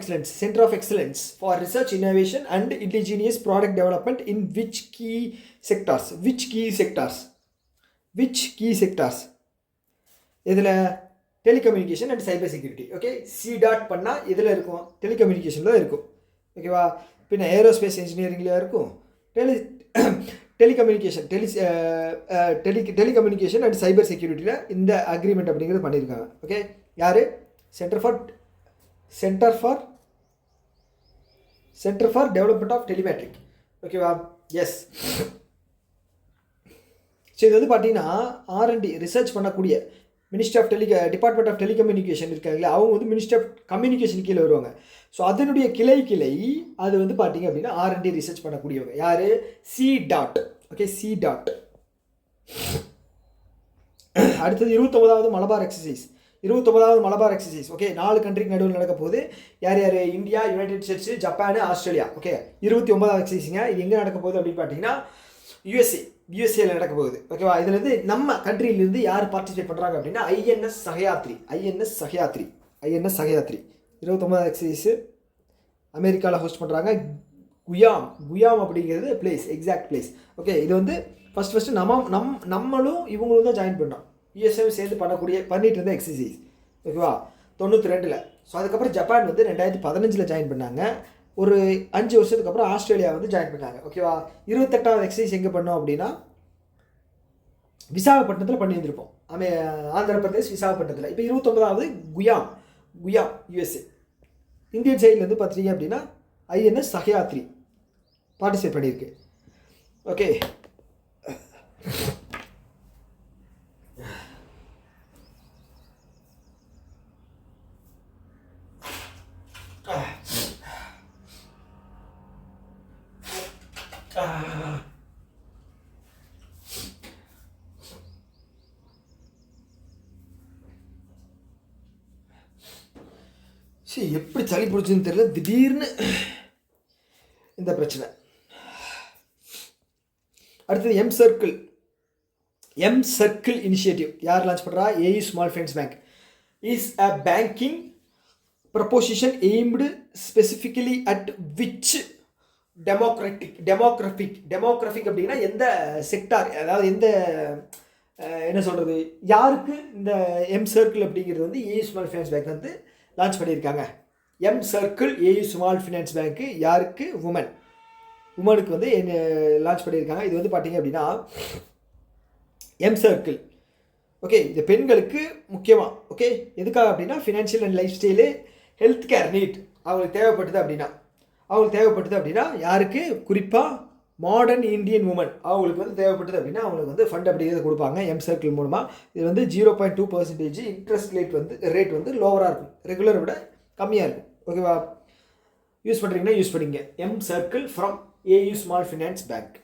excellence for research innovation and indigenous product development in which key sectors? இதில் telecommunication and cyber security, okay. CDOT பண்ணால் இதில் இருக்கும், டெலிகம்யூனிகேஷனில் இருக்கும், ஓகேவா? பின்ன ஏரோஸ்பேஸ் இன்ஜினியரிங்கில் இருக்கும், டெலிகம்யூனிகேஷன் அண்ட் சைபர் செக்யூரிட்டியில் இந்த அக்ரிமெண்ட் அப்படிங்கிறது பண்ணியிருக்காங்க, ஓகே. யார்? Centre for development of telemetric, ஓகேவா? எஸ். ஸோ இது வந்து பார்த்தீங்கன்னா R&D ரிசர்ச் பண்ணக்கூடிய ministry of department of telecommunication இருக்காங்களே, அவங்க வந்து மினிஸ்ட்ரி ஆஃப் கம்யூனிகேஷன் கீழே வருவாங்க. ஸோ அதனுடைய கிளை அது வந்து பார்த்தீங்க அப்படின்னா R&D ரிசர்ச் பண்ணக்கூடியவங்க யார்? CDOT. Okay, CDOT. அடுத்தது 29வது மலபார் எக்ஸசைஸ். 29வது மலபார் எக்ஸசைஸ். ஓகே, 4 கண்ட்ரிக்கு நடுவில் நடக்க போகுது. யார் யார்? India, united states, Japan, Australia. Okay, 29வது எக்ஸசைஸுங்க. இது எங்கே நடக்க போகுது அப்படின்னு பார்த்தீங்கன்னா யூஎஸ்ஏல நடக்க போகுது. ஓகேவா? இதுலேருந்து நம்ம கண்ட்ரியிலேருந்து யார் பார்ட்டிசிபேட் பண்ணுறாங்க அப்படின்னா INS சஹயாத்ரி. 29வது எக்ஸசைஸு அமெரிக்காவில் ஹோஸ்ட் பண்ணுறாங்க. குயாம் அப்படிங்கிறது பிளேஸ், எக்ஸாக்ட் பிளேஸ். ஓகே, இது வந்து ஃபஸ்ட்டு நம்மளும் இவங்களும் தான் ஜாயின் பண்ணோம். யூஎஸ்ஏவும் சேர்ந்து பண்ணிட்டு இருந்த எக்ஸசைஸ். ஓகேவா? 92ல். ஸோ அதுக்கப்புறம் ஜப்பான் வந்து 2015 ஜாயின் பண்ணாங்க. ஒரு 5 வருஷத்துக்கு அப்புறம் ஆஸ்திரேலியா வந்து ஜாயின் பண்ணாங்க. ஓகேவா? 28வது எக்ஸசைஸ் எங்கே பண்ணோம் அப்படின்னா விசாகப்பட்டினத்தில் பண்ணியிருந்திருப்போம். ஆந்திர பிரதேஷ் விசாகப்பட்டினத்தில். இப்போ 29வது குயாம் யூஎஸ்ஏ. இந்தியன் சைட்லேருந்து பார்த்தீங்க அப்படின்னா INS சஹயாத்ரி பார்ட்டிசிபேட் பண்ணியிருக்கு. ஓகே, சரி, எப்படி சளி பிடிச்சுன்னு தெரியல, திடீர்னு இந்த பிரச்சனை. அடுத்தது எம் சர்க்கிள் இனிஷியேட்டிவ் யார் லான்ச் பண்ணுறா? AU small finance bank is a banking proposition aimed specifically at which demographic அப்படின்னா எந்த செக்டார், அதாவது எந்த என்ன சொல்கிறது, யாருக்கு இந்த எம் சர்க்கிள் அப்படிங்கிறது வந்து AU ஸ்மால் ஃபைனான்ஸ் பேங்க் வந்து லான்ச் பண்ணியிருக்காங்க. M circle AU small finance பேங்க்கு யாருக்கு? உமனுக்கு வந்து லான்ச் பண்ணியிருக்காங்க. இது வந்து பார்த்தீங்க அப்படின்னா எம் சர்க்கிள். ஓகே, இது பெண்களுக்கு முக்கியமாக. ஓகே, எதுக்காக அப்படின்னா financial and lifestyle, health care need அவங்களுக்கு தேவைப்பட்டது அப்படின்னா யாருக்கு? குறிப்பாக மாடர்ன் இந்தியன் உமன் அவங்களுக்கு வந்து தேவைப்பட்டது அப்படின்னா அவங்களுக்கு வந்து ஃபண்ட் அப்படிங்கிறத கொடுப்பாங்க எம் சர்க்கிள் மூலமாக. இது வந்து 0.2% இன்ட்ரெஸ்ட் ரேட் வந்து லோவராக இருக்கும், ரெகுலரை விட கம்மியாக இருக்கும். ஓகேவா? யூஸ் பண்ணுறீங்கன்னா யூஸ் பண்ணிங்க. M circle from AU small finance bank.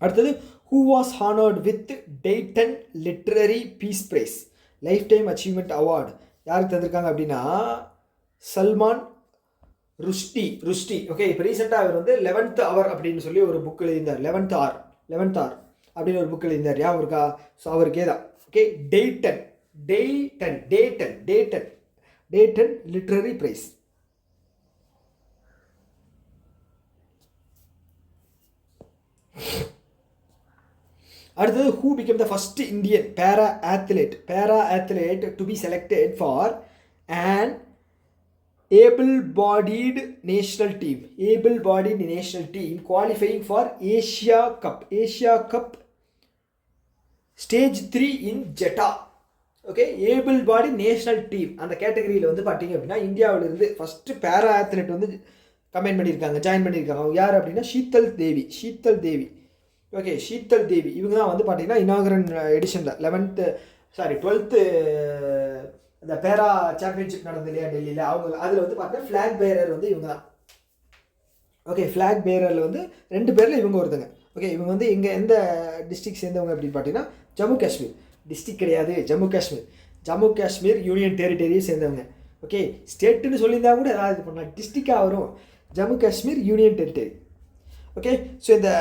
அடுத்தது who was honoured with Dayton literary peace prize lifetime achievement award யாருக்கு தந்திருக்காங்க அப்படின்னா சல்மான் ருஷ்டி. ஓகே, இப்போ ரீசெண்டாக அவர் வந்து 11th hour அப்படின்னு சொல்லி ஒரு புக் எழுதியிருந்தார். 11th hour அப்படின்னு ஒரு புக் எழுதியிருந்தார். ஞாபகம் இருக்கா? ஸோ அவருக்கே தான். Okay, Dayton literary prize. அடுத்தது who became the first Indian para athlete to be selected for an able-bodied national team qualifying for Asia Cup Stage 3 in Jeddah. Okay, able body national team அந்த கேட்டகரியில் வந்து பார்த்தீங்க அப்படின்னா இந்தியாவிலிருந்து first பேரா athlete வந்து join பண்ணியிருக்காங்க. அவங்க யார் அப்படின்னா ஷீத்தல் தேவி. ஓகே, ஷீத்தல் தேவி இவங்க தான் வந்து பார்த்தீங்கன்னா இனாகரல் எடிஷனில் 12th இந்த பேரா சாம்பியன்ஷிப் நடந்தது இல்லையா டெல்லியில், அவங்க அதில் வந்து பார்த்தீங்கன்னா ஃப்ளாக் பேரர் வந்து இவங்க தான். ஓகே, ஃப்ளாக் பேரரில் வந்து 2 பேரில் இவங்க ஒருத்தங்க. ஓகே, இவங்க வந்து எந்த டிஸ்ட்ரிக்ட் சேர்ந்தவங்க அப்படின்னு பார்த்தீங்கன்னா ஜம்மு காஷ்மீர். டிஸ்ட்ரிக்ட் கிடையாது, ஜம்மு காஷ்மீர் யூனியன் டெரிட்டரியை சேர்ந்தவங்க. ஓகே, ஸ்டேட்டுன்னு சொல்லியிருந்தா கூட ஏதாவது இது பண்ணலாம், டிஸ்ட்ரிக்டாக வரும். Jammu Kashmir union territory. Okay, so இந்த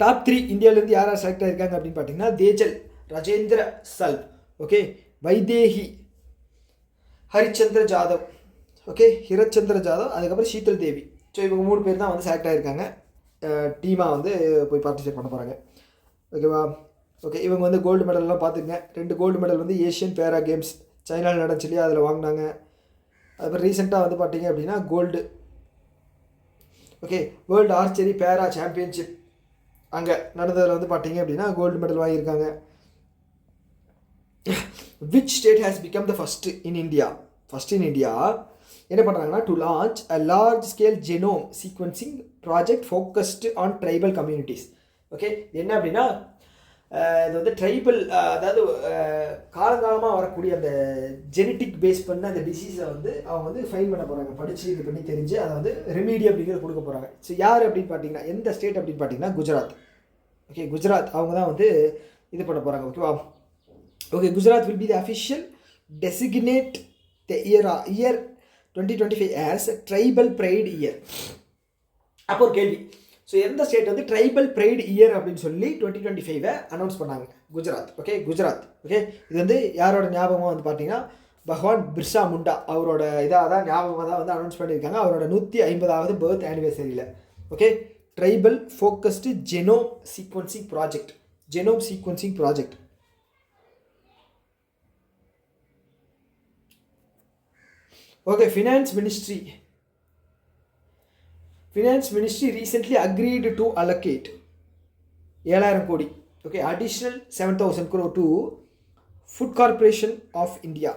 டாப் 3 இந்தியாவிலேருந்து யார் செலக்ட் ஆகிருக்காங்க அப்படின்னு பார்த்தீங்கன்னா தேஜல் ராஜேந்திர சல்ப், ஓகே, வைதேகி ஹரிச்சந்திர ஜாதவ், ஓகே, அதுக்கப்புறம் ஷீத்தல் தேவி. ஸோ இவங்க 3 பேர் தான் வந்து செலக்ட் ஆகிருக்காங்க. டீமாக வந்து போய் பார்ட்டிசிபேட் பண்ண போகிறாங்க. ஓகேவா? ஓகே, இவங்க வந்து கோல்டு மெடல்லாம் பார்த்துங்க. 2 கோல்டு மெடல் வந்து ஏஷியன் பேரா கேம்ஸ் சைனாவில் நடந்துச்சு இல்லையா, அதில் வாங்கினாங்க. அதுக்கப்புறம் ரீசெண்டாக வந்து பார்த்தீங்க அப்படின்னா கோல்டு, ஓகே, வேர்ல்டு ஆர்ச்சரி பேரா சாம்பியன்ஷிப் அங்கே நடந்ததில் வந்து பார்த்தீங்க அப்படின்னா கோல்டு மெடல் வாங்கியிருக்காங்க. Which state has become the first in India என்ன பண்ணுறாங்கன்னா to launch a large scale genome sequencing project focused on tribal communities. Okay, என்ன அப்படின்னா இது வந்து ட்ரைபல், அதாவது காலங்காலமாக வரக்கூடிய அந்த ஜெனட்டிக் பேஸ் பண்ண அந்த டிசீஸை வந்து அவங்க வந்து ஃபைன் பண்ண போகிறாங்க, படித்து இது பண்ணி தெரிஞ்சு அதை வந்து ரெமீடி அப்படிங்கிறது கொடுக்க போகிறாங்க. ஸோ யார் அப்படின்னு பார்த்தீங்கன்னா, எந்த ஸ்டேட் அப்படின்னு பார்த்தீங்கன்னா குஜராத். ஓகே, குஜராத் அவங்க தான் வந்து இது பண்ண போகிறாங்க. ஓகேவா? Okay, Gujarat will be the official designate the year 2025 as tribal pride year. அப்போ ஒரு கேள்வி, ஸோ எந்த ஸ்டேட் வந்து ட்ரைபல் ப்ரைட் இயர் அப்படின்னு சொல்லி 2025 அனௌன்ஸ் பண்ணாங்க? குஜராத். ஓகே, குஜராத். ஓகே, இது வந்து யாரோட ஞாபகமாக வந்து பார்த்தீங்கன்னா பகவான் பிர்சா முண்டா அவரோட இதாக தான் ஞாபகமாக தான் வந்து அனௌன்ஸ் பண்ணியிருக்காங்க, அவரோட 150வது பர்த் ஆனிவர்சரியில். Okay, tribal focused genome sequencing project. Genome sequencing project. Okay, Finance Ministry recently agreed to allocate 7,000 கோடி, okay, additional 7,000 crore to Food Corporation of India,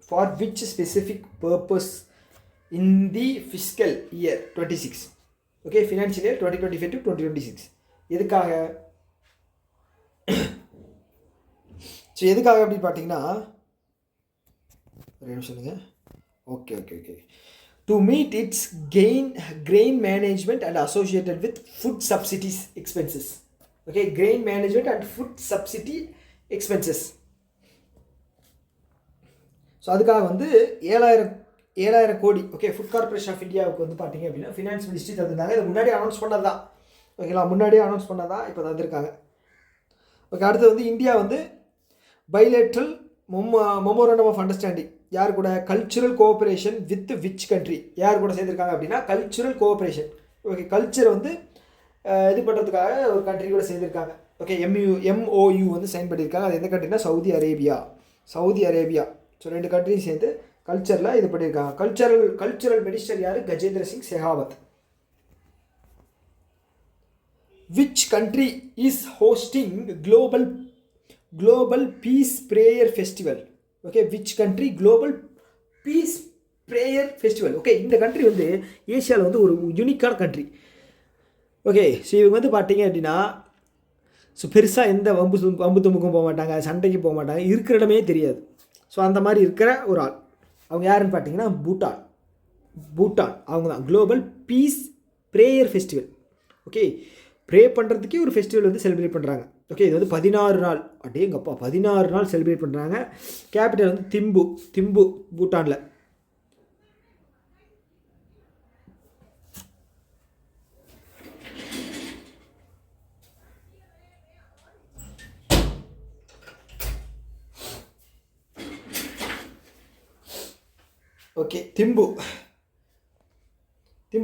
for which specific purpose in the fiscal year 26. Okay, financial year 2025 to 2026. எதுக்காக? So எதுக்காக அப்படின்னு பார்த்தீங்கன்னா, ஒரு நிமிஷம் சொல்லுங்க. Okay, to meet its grain management and associated with food subsidies expenses. Okay, grain management and food subsidy expenses. So அதுக்காக வந்து 7,000 கோடி. ஓகே, ஃபுட் கார்பரேஷன் ஆஃப் இந்தியாவுக்கு வந்து பார்த்தீங்க அப்படின்னா ஃபினான்ஸ் மினிஸ்ட்ரி தந்திருந்தாங்க. இது முன்னாடி அனௌன்ஸ் பண்ணது தான். ஓகேங்களா, முன்னாடியே அனௌன்ஸ் பண்ணதான் இப்போ தந்திருக்காங்க. ஓகே, அடுத்து வந்து இந்தியா வந்து பைலேட்ரல் மெமோரண்டம் ஆஃப் அண்டர்ஸ்டாண்டிங் யார் கூட? Cultural cooperation with which country யார் கூட சேர்ந்துருக்காங்க அப்படின்னா கல்ச்சுரல் கோஆப்ரேஷன். ஓகே, கல்ச்சரை வந்து இது பண்ணுறதுக்காக ஒரு கண்ட்ரி கூட சேர்ந்துருக்காங்க. ஓகே, MOU வந்து சைன் பண்ணியிருக்காங்க. அது எந்த கண்ட்ரினா சவுதி அரேபியா. ஸோ 2 கண்ட்ரியும் சேர்ந்து கல்ச்சரில் இது பண்ணியிருக்காங்க. கல்ச்சுரல் மினிஸ்டர் யார்? Gajendra Singh Shekhawat. Which country is hosting global peace prayer festival? Okay, which country global peace prayer festival. Okay, இந்த கண்ட்ரி வந்து ஏஷியாவில் வந்து ஒரு யூனிக்கான கண்ட்ரி. ஓகே, ஸோ இவங்க வந்து பார்த்தீங்க அப்படின்னா ஸோ பெருசாக எந்த வம்பு தும்புக்கும் போக மாட்டாங்க, சண்டைக்கு போக மாட்டாங்க, இருக்கிற இடமே தெரியாது. ஸோ அந்த மாதிரி இருக்கிற ஒரு ஆள். அவங்க யாருன்னு பார்த்தீங்கன்னா பூட்டான். அவங்க தான் global peace prayer festival. Okay, pray பண்ணுறதுக்கே ஒரு ஃபெஸ்டிவல் வந்து செலிப்ரேட் பண்ணுறாங்க. ஓகே, இது வந்து 16 நாள். அடேங்கப்பா, 16 நாள் செலிப்ரேட் பண்ணுறாங்க. கேபிட்டல் வந்து திம்பு பூட்டானில். ஓகே, திம்பு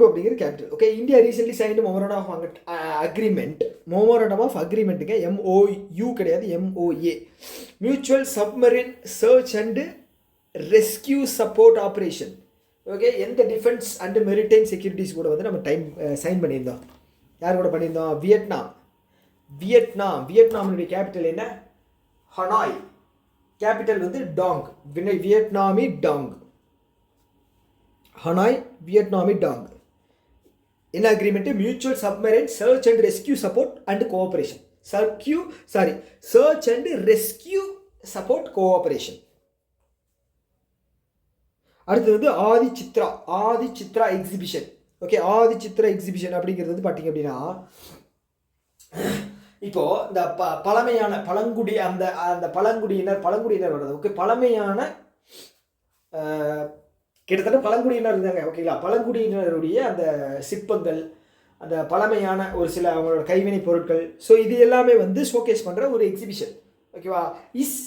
அப்படிங்கிற capital. Okay, India recently signed memorandum of அக்ரிமெண்ட்டுங்க. MOU கிடையாது, MOA. Mutual submarine search and rescue support operation. Okay, எந்த டிஃபென்ஸ் அண்டு மெரிடைம் செக்யூரிட்டிஸ் கூட வந்து நம்ம சைன் பண்ணியிருந்தோம். யார் கூட பண்ணியிருந்தோம்? வியட்நாமினுடைய கேபிட்டல் என்ன? ஹனாய். கேபிட்டல் வந்து dong. Vietnamese dong. Hanoi, Vietnamese dong. என்ன agreement? Mutual submarine search and rescue support and cooperation. Search and rescue support cooperation. அடுத்து வந்து ஆதி சித்ரா எக்ஸிபிஷன். ஓகே, ஆதி சித்ரா எக்ஸிபிஷன் அப்படிங்கிறது வந்து பார்த்தீங்க அப்படின்னா இப்போ இந்த பழமையான பழங்குடி அந்த பழங்குடியினர் வர்றது. ஓகே, பழமையான கிட்டத்தட்ட பழங்குடியினர் இருந்தாங்க. ஓகேங்களா, பழங்குடியினருடைய அந்த சிற்பங்கள், அந்த பழமையான ஒரு சில அவங்களோட கைவினை பொருட்கள், ஸோ இது எல்லாமே வந்து ஷோகேஸ் பண்ணுற ஒரு எக்ஸிபிஷன். ஓகேவா, is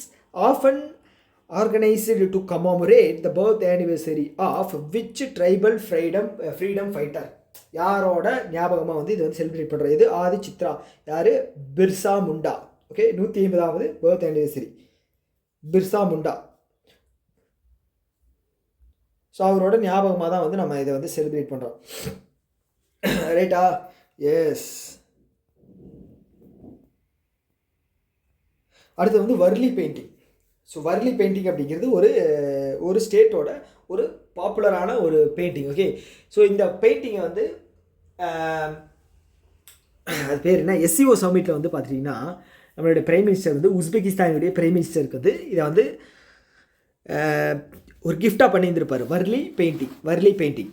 often organised to commemorate the birth anniversary of which tribal freedom fighter. யாரோட ஞாபகமாக வந்து இது வந்து செலிப்ரேட் பண்ணுறது? இது ஆதி சித்ரா. யார்? Birsa Munda. Okay, 150வது birth anniversary Birsa Munda. So அவரோட ஞாபகமாக தான் வந்து நம்ம இதை வந்து செலிப்ரேட் பண்ணுறோம். ரைட்டா? எஸ். அடுத்து வந்து Warli painting. So Warli painting அப்படிங்கிறது ஒரு ஸ்டேட்டோட ஒரு பாப்புலரான ஒரு பெயிண்டிங். ஓகே, ஸோ இந்த பெயிண்டிங்கை வந்து அது பேர் என்ன SCO சமிட்டில் வந்து பார்த்துட்டிங்கன்னா நம்மளுடைய பிரைம் மினிஸ்டர் வந்து உஸ்பெகிஸ்தானுடைய பிரைம் மினிஸ்டருக்கு வந்து இதை வந்து ஒரு கிஃப்டாக பண்ணியிருந்திருப்பார் வர்லி பெயிண்டிங்.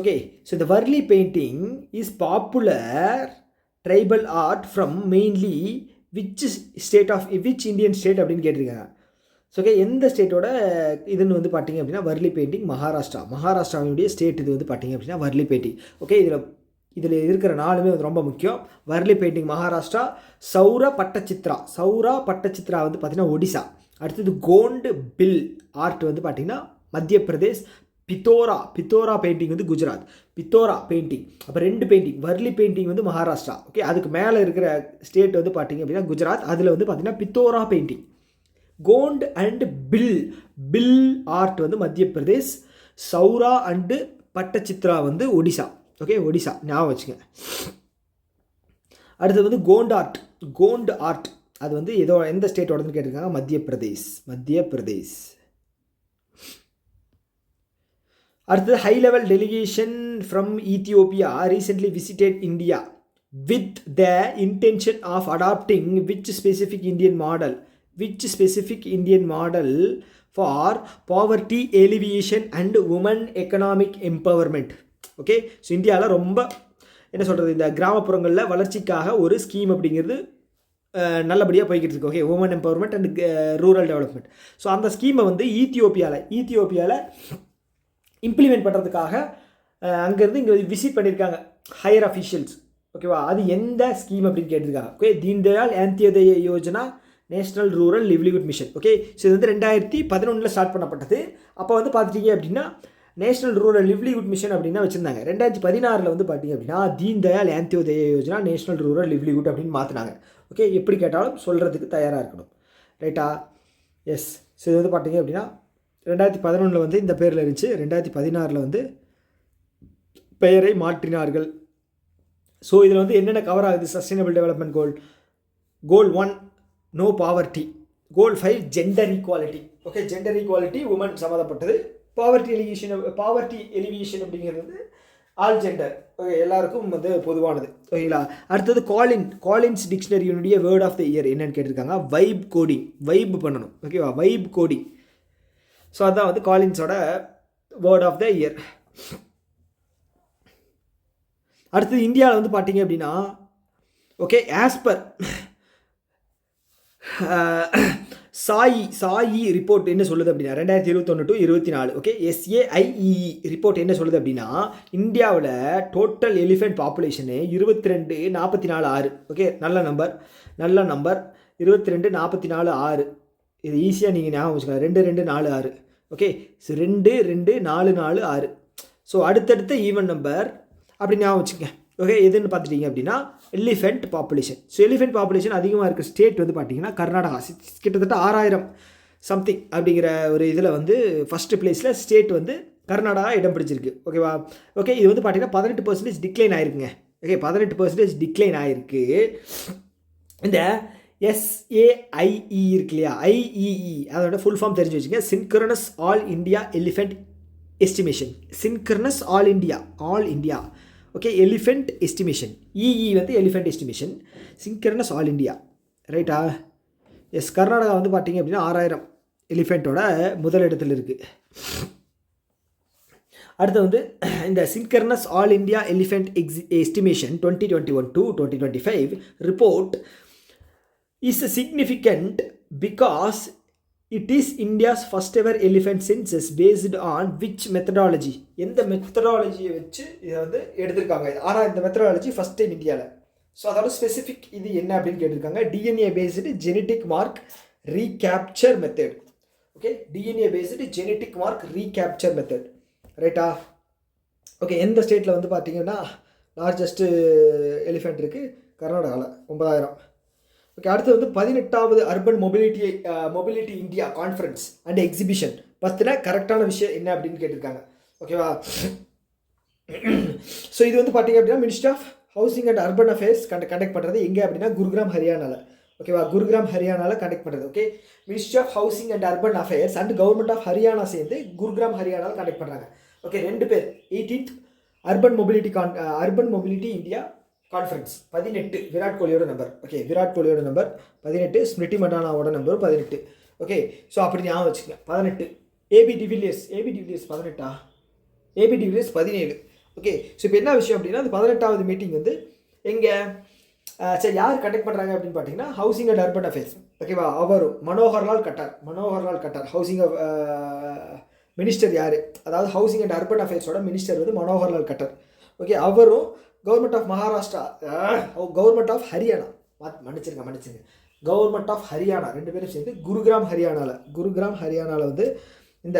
ஓகே, ஸோ இந்த Warli painting is popular tribal art from mainly which Indian state அப்படின்னு கேட்டிருக்காங்க. ஸோ ஓகே, எந்த ஸ்டேட்டோட இதுன்னு வந்து பார்த்தீங்க அப்படின்னா வர்லி பெயிண்டிங் மகாராஷ்டிராவினுடைய ஸ்டேட் இது வந்து பார்த்தீங்க அப்படின்னா வர்லி பெயிண்டிங். ஓகே, இதில் இருக்கிற நாளுமே வந்து ரொம்ப முக்கியம். வர்லி பெயிண்டிங் மகாராஷ்டிரா, சௌரா பட்டச்சித்ரா வந்து பார்த்திங்கன்னா ஒடிசா. அடுத்தது கோண்டு பில் ஆர்ட் வந்து பார்த்திங்கன்னா மத்திய பிரதேஷ். பித்தோரா பெயிண்டிங் வந்து குஜராத். பித்தோரா பெயிண்டிங் அப்போ 2 பெயிண்டிங். வர்லி பெயிண்டிங் வந்து மகாராஷ்டிரா. ஓகே, அதுக்கு மேலே இருக்கிற ஸ்டேட் வந்து பார்த்திங்க அப்படின்னா குஜராத். அதில் வந்து பார்த்திங்கன்னா Pithora painting. Gond and Bhil art வந்து மத்திய பிரதேஷ். சௌரா அண்டு பட்டச்சித்ரா வந்து ஒடிசா. ஓகே, ஒடிசா ஞாபகம் வச்சுங்க. அடுத்தது வந்து கோண்ட் ஆர்ட் அது வந்து எந்த ஸ்டேட்டோடதுன்னு கேட்டிருக்காங்க, மத்திய பிரதேஷ். அடுத்தது high level delegation from Ethiopia recently visited India with the intention of adopting which specific Indian model for poverty alleviation and women economic empowerment. Okay, so இந்தியாவில் ரொம்ப என்ன சொல்கிறது, இந்த கிராமப்புறங்களில் வளர்ச்சிக்காக ஒரு ஸ்கீம் அப்படிங்கிறது நல்லபடியாக போய்கிட்டு இருக்கு. Okay, women empowerment and rural development. So அந்த ஸ்கீமை வந்து ஈத்தியோப்பியாவில் இம்ப்ளிமெண்ட் பண்ணுறதுக்காக அங்கேருந்து இங்கே விசிட் பண்ணியிருக்காங்க ஹையர் அஃபிஷியல்ஸ். ஓகேவா, அது எந்த ஸ்கீம் அப்படின்னு கேட்டிருக்காங்க. Okay, Deen Dayal Antyodaya Yojana national rural livelihood mission. Okay, so இது வந்து 2011 ஸ்டார்ட் பண்ணப்பட்டது. அப்போ வந்து பார்த்துட்டீங்க அப்படின்னா நேஷ்னல் ரூரல் லிவ்லிஹுட் மிஷன் அப்படின்னு வச்சுருந்தாங்க. 2016 வந்து பார்த்தீங்க அப்படின்னா Deen Dayal Antyodaya Yojana national rural livelihood அப்படின்னு மாற்றினாங்க. ஓகே, எப்படி கேட்டாலும் சொல்கிறதுக்கு தயாராக இருக்கணும். ரைட்டா? எஸ். ஸோ இது வந்து பார்த்தீங்க அப்படின்னா 2011 வந்து இந்த பேரில் இருந்துச்சு. 2016 வந்து பெயரை மாற்றினார்கள். ஸோ இதில் வந்து என்னென்ன கவர் ஆகுது? Sustainable development goal 1 no poverty, goal 5 gender equality. Okay, gender equality women சம்மந்தப்பட்டது. பாவர்ட்டி எலிவியேஷன் அப்படிங்கிறது வந்து ஆல் ஜெண்டர். ஓகே, எல்லாருக்கும் வந்து பொதுவானது. ஓகேங்களா? அடுத்தது காலின்ஸ் டிக்ஷனரியினுடைய வேர்ட் ஆஃப் த இயர் என்னன்னு கேட்டிருக்காங்க. வைப் பண்ணணும். ஓகேவா, வைப் கோடிங். ஸோ அதுதான் வந்து காலின்ஸோட வேர்ட் ஆஃப் த இயர். அடுத்தது இந்தியாவில் வந்து பார்த்தீங்க அப்படின்னா ஓகே, ஆஸ்பர் சாயி ரிப்போர்ட் என்ன சொல்லுது அப்படின்னா 2021 to 2024. ஓகே, SAIEE ரிப்போர்ட் என்ன சொல்லுது அப்படின்னா இந்தியாவில் டோட்டல் எலிஃபென்ட் பாப்புலேஷனு 22,44,6. ஓகே, நல்ல நம்பர் 22,44,6. இது ஈஸியாக நீங்கள் ஞாபகம் வச்சுக்கலாம். 2246. Okay, so 22,446. ஸோ அடுத்தடுத்த ஈவன் நம்பர் அப்படி ஞாபகம் வச்சுக்கங்க. ஓகே, எதுன்னு பார்த்துட்டிங்க அப்படின்னா elephant population. So elephant population அதிகமாக இருக்க ஸ்டேட் வந்து பார்த்திங்கன்னா கர்நாடகா. கிட்டத்தட்ட 6,000 சம்திங் அப்படிங்கிற ஒரு இதில் வந்து ஃபஸ்ட்டு பிளேஸில் ஸ்டேட் வந்து கர்நாடகா இடம் பிடிச்சிருக்கு. ஓகேவா? ஓகே, இது வந்து பார்த்திங்கன்னா 18% டிக்ளைன் ஆகிருக்குங்க. ஓகே, 18% டிக்ளைன் ஆகிருக்கு. இந்த SAIE இருக்கு இல்லையா, IEE அதோட ஃபுல் ஃபார்ம் தெரிஞ்சு வச்சுங்க. Synchronous all India elephant estimation. Synchronous all India okay, elephant estimation. EE வந்து elephant estimation, synchronous all India. ரைட்டா? எஸ். கர்நாடகா வந்து பார்த்தீங்க அப்படின்னா 6,000 எலிஃபெண்ட்டோட முதல் இடத்துல இருக்குது. அடுத்து வந்து இந்த synchronous all India elephant estimation 2021 to 2025 report is significant because it is India's first ever elephant census based on which methodology? எந்த மெத்தடாலஜியை வச்சு இதை வந்து எடுத்திருக்காங்க. ஆனால் இந்த மெத்தடாலஜி ஃபஸ்ட் டைம் இந்தியாவில். ஸோ அதோட ஸ்பெசிஃபிக் இது என்ன அப்படின்னு கேட்டிருக்காங்க. DNA based genetic mark recapture method. Okay, DNA based genetic mark recapture method. ரைட்டா? ஓகே, எந்த ஸ்டேட்டில் வந்து பார்த்தீங்கன்னா லார்ஜஸ்ட்டு எலிஃபெண்ட் இருக்குது? கர்நாடகாவில் 9,000. ஓகே, அடுத்து வந்து 18வது urban mobility India conference and exhibition பற்றின கரெக்டான விஷயம் என்ன அப்படின்னு கேட்டிருக்காங்க. ஓகேவா? ஸோ இது வந்து பார்த்தீங்க அப்படின்னா ministry of housing and urban affairs conduct பண்ணுறது எங்கே அப்படின்னா குருகிராம் ஹரியானாவில். ஓகேவா? குருகிராம் ஹரியானாவில் கண்டக்ட் பண்ணுறது. Okay, ministry of housing and urban affairs and government of Haryana சேர்ந்து குருகிராம் ஹரியானாவில் கண்டக்ட் பண்ணுறாங்க. ஓகே, 2 பேர் 18th urban mobility India conference 18 Virat கோலியோட நம்பர். ஓகே, விராட் கோலியோட நம்பர் 18, ஸ்மிருதி மண்டானாவோட நம்பர் 18. ஓகே, ஸோ அப்படி ஞாபகம் வச்சுக்கோங்க 18. AB de Villiers 18, AB de Villiers 17. Okay, so இப்போ என்ன விஷயம் அப்படின்னா அந்த 18வது மீட்டிங் வந்து எங்கே சரி யார் கண்டக்ட் பண்ணுறாங்க அப்படின்னு பார்த்தீங்கன்னா ஹவுசிங் அண்ட் அர்பன் அஃபேர்ஸ். ஓகேவா, அவரும் மனோகர்லால் கட்டார் ஹவுசிங் மினிஸ்டர் யார், அதாவது ஹவுசிங் அண்ட் அர்பன் அஃபேர்ஸோட மினிஸ்டர் வந்து மனோகர்லால் கட்டார். ஓகே, அவரும் government of Maharashtra, government of Haryana, மன்னிச்சிருங்க கவர்மெண்ட் ஆஃப் ஹரியானா 2 பேரும் சேர்ந்து குருகிராம் ஹரியானாவில் வந்து இந்த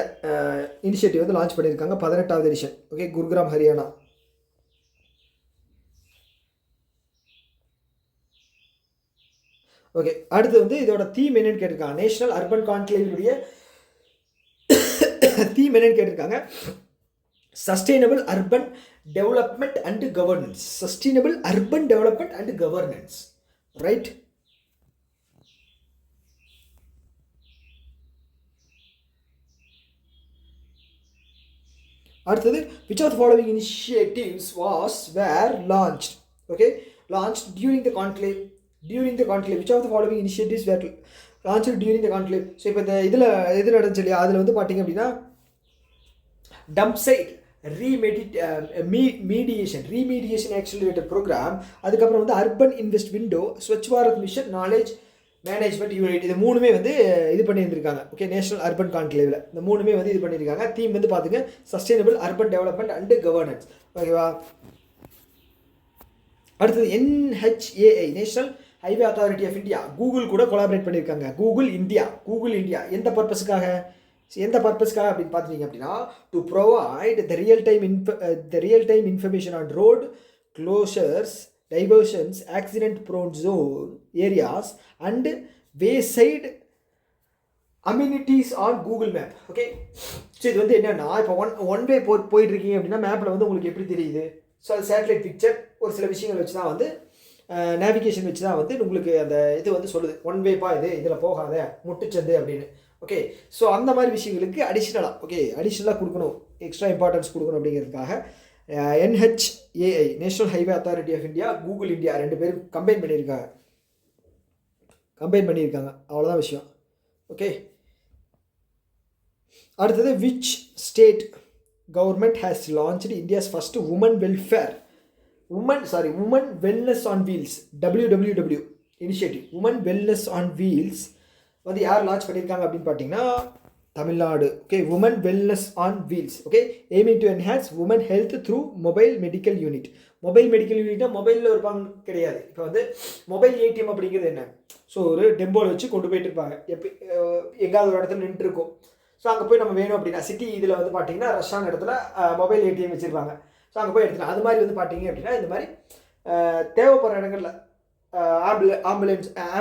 இனிஷியேட்டிவ் வந்து லான்ச் பண்ணியிருக்காங்க 18வது edition. Okay, Gurugram Haryana. Okay, அடுத்து வந்து இதோட தீம் என்னன்னு கேட்டிருக்காங்க. நேஷனல் அர்பன் கான்க்ளேவினுடைய தீம் என்னன்னு கேட்டிருக்காங்க. Sustainable urban development and governance. Right. அடுத்தது which of the following initiatives were launched during the conclave. Which of the following initiatives were launched during the conclave? So இப்போ இந்த இதில் நடந்துச்சு இல்லையா, அதில் வந்து பார்த்தீங்க அப்படின்னா dump site remediation accelerator programme, அதுக்கப்புறம் வந்து urban invest window, Swachh Bharat mission, knowledge management unit, இது 3மே வந்து இது பண்ணியிருந்திருக்காங்க. ஓகே, நேஷனல் அர்பன் கான்க்ளேவில் இந்த 3மே வந்து இது பண்ணியிருக்காங்க. தீம் வந்து பார்த்துங்க sustainable urban development and governance. ஓகேவா, அடுத்தது NHAI national highway authority of India Google கூட கொலாபரேட் பண்ணியிருக்காங்க. கூகுள் இந்தியா எந்த பர்பஸுக்காக அப்படின்னு பார்த்துட்டீங்க அப்படின்னா to provide the real time information on road closures, diversions, accident prone zone areas and wayside amenities on Google map. Okay, so இது வந்து என்னென்னா இப்போ ஒன் வே போயிட்டு இருக்கீங்க அப்படின்னா மேப்பில் வந்து உங்களுக்கு எப்படி தெரியுது? ஸோ அது சேட்டலைட் பிக்சர் ஒரு சில விஷயங்கள் வச்சு தான் வந்து நேவிகேஷன் வச்சு தான் வந்து உங்களுக்கு அந்த இது வந்து சொல்லுது ஒன் வேப்பா இதில் போகாத முட்டுச்சந்து அப்படின்னு. ஓகே, ஸோ அந்த மாதிரி விஷயங்களுக்கு அடிஷ்னலாக கொடுக்கணும், எக்ஸ்ட்ரா இம்பார்ட்டன்ஸ் கொடுக்கணும் அப்படிங்கிறதுக்காக NHAI national highway authority of India, Google India 2 பேரும் கம்பைன் பண்ணியிருக்காங்க. அவ்வளோதான் விஷயம். ஓகே, அடுத்தது which state government has launched India's first women wellness on wheels WWW initiative. women wellness on wheels வந்து யார் லான்ச் பண்ணியிருக்காங்க அப்படின்னு பார்த்தீங்கன்னா Tamil Nadu. Okay, women wellness on wheels. Okay, aiming to enhance women health through mobile medical unit. மொபைலில் இருப்பாங்க கிடையாது. இப்போ வந்து மொபைல் ATM அப்படிங்கிறது என்ன? ஸோ ஒரு டெம்போவில் வச்சு கொண்டு போயிட்டு இருப்பாங்க. எங்காவது ஒரு இடத்துல நின்று இருக்கும். ஸோ அங்கே போய் நம்ம வேணும் அப்படின்னா சிட்டி இதில் வந்து பார்த்தீங்கன்னா ரஷ்ஷான இடத்துல மொபைல் ATM வச்சுருப்பாங்க. ஸோ அங்கே போய் எடுத்துக்கலாம். அது மாதிரி வந்து பார்த்தீங்க அப்படின்னா இந்த மாதிரி தேவைப்படுற இடங்களில்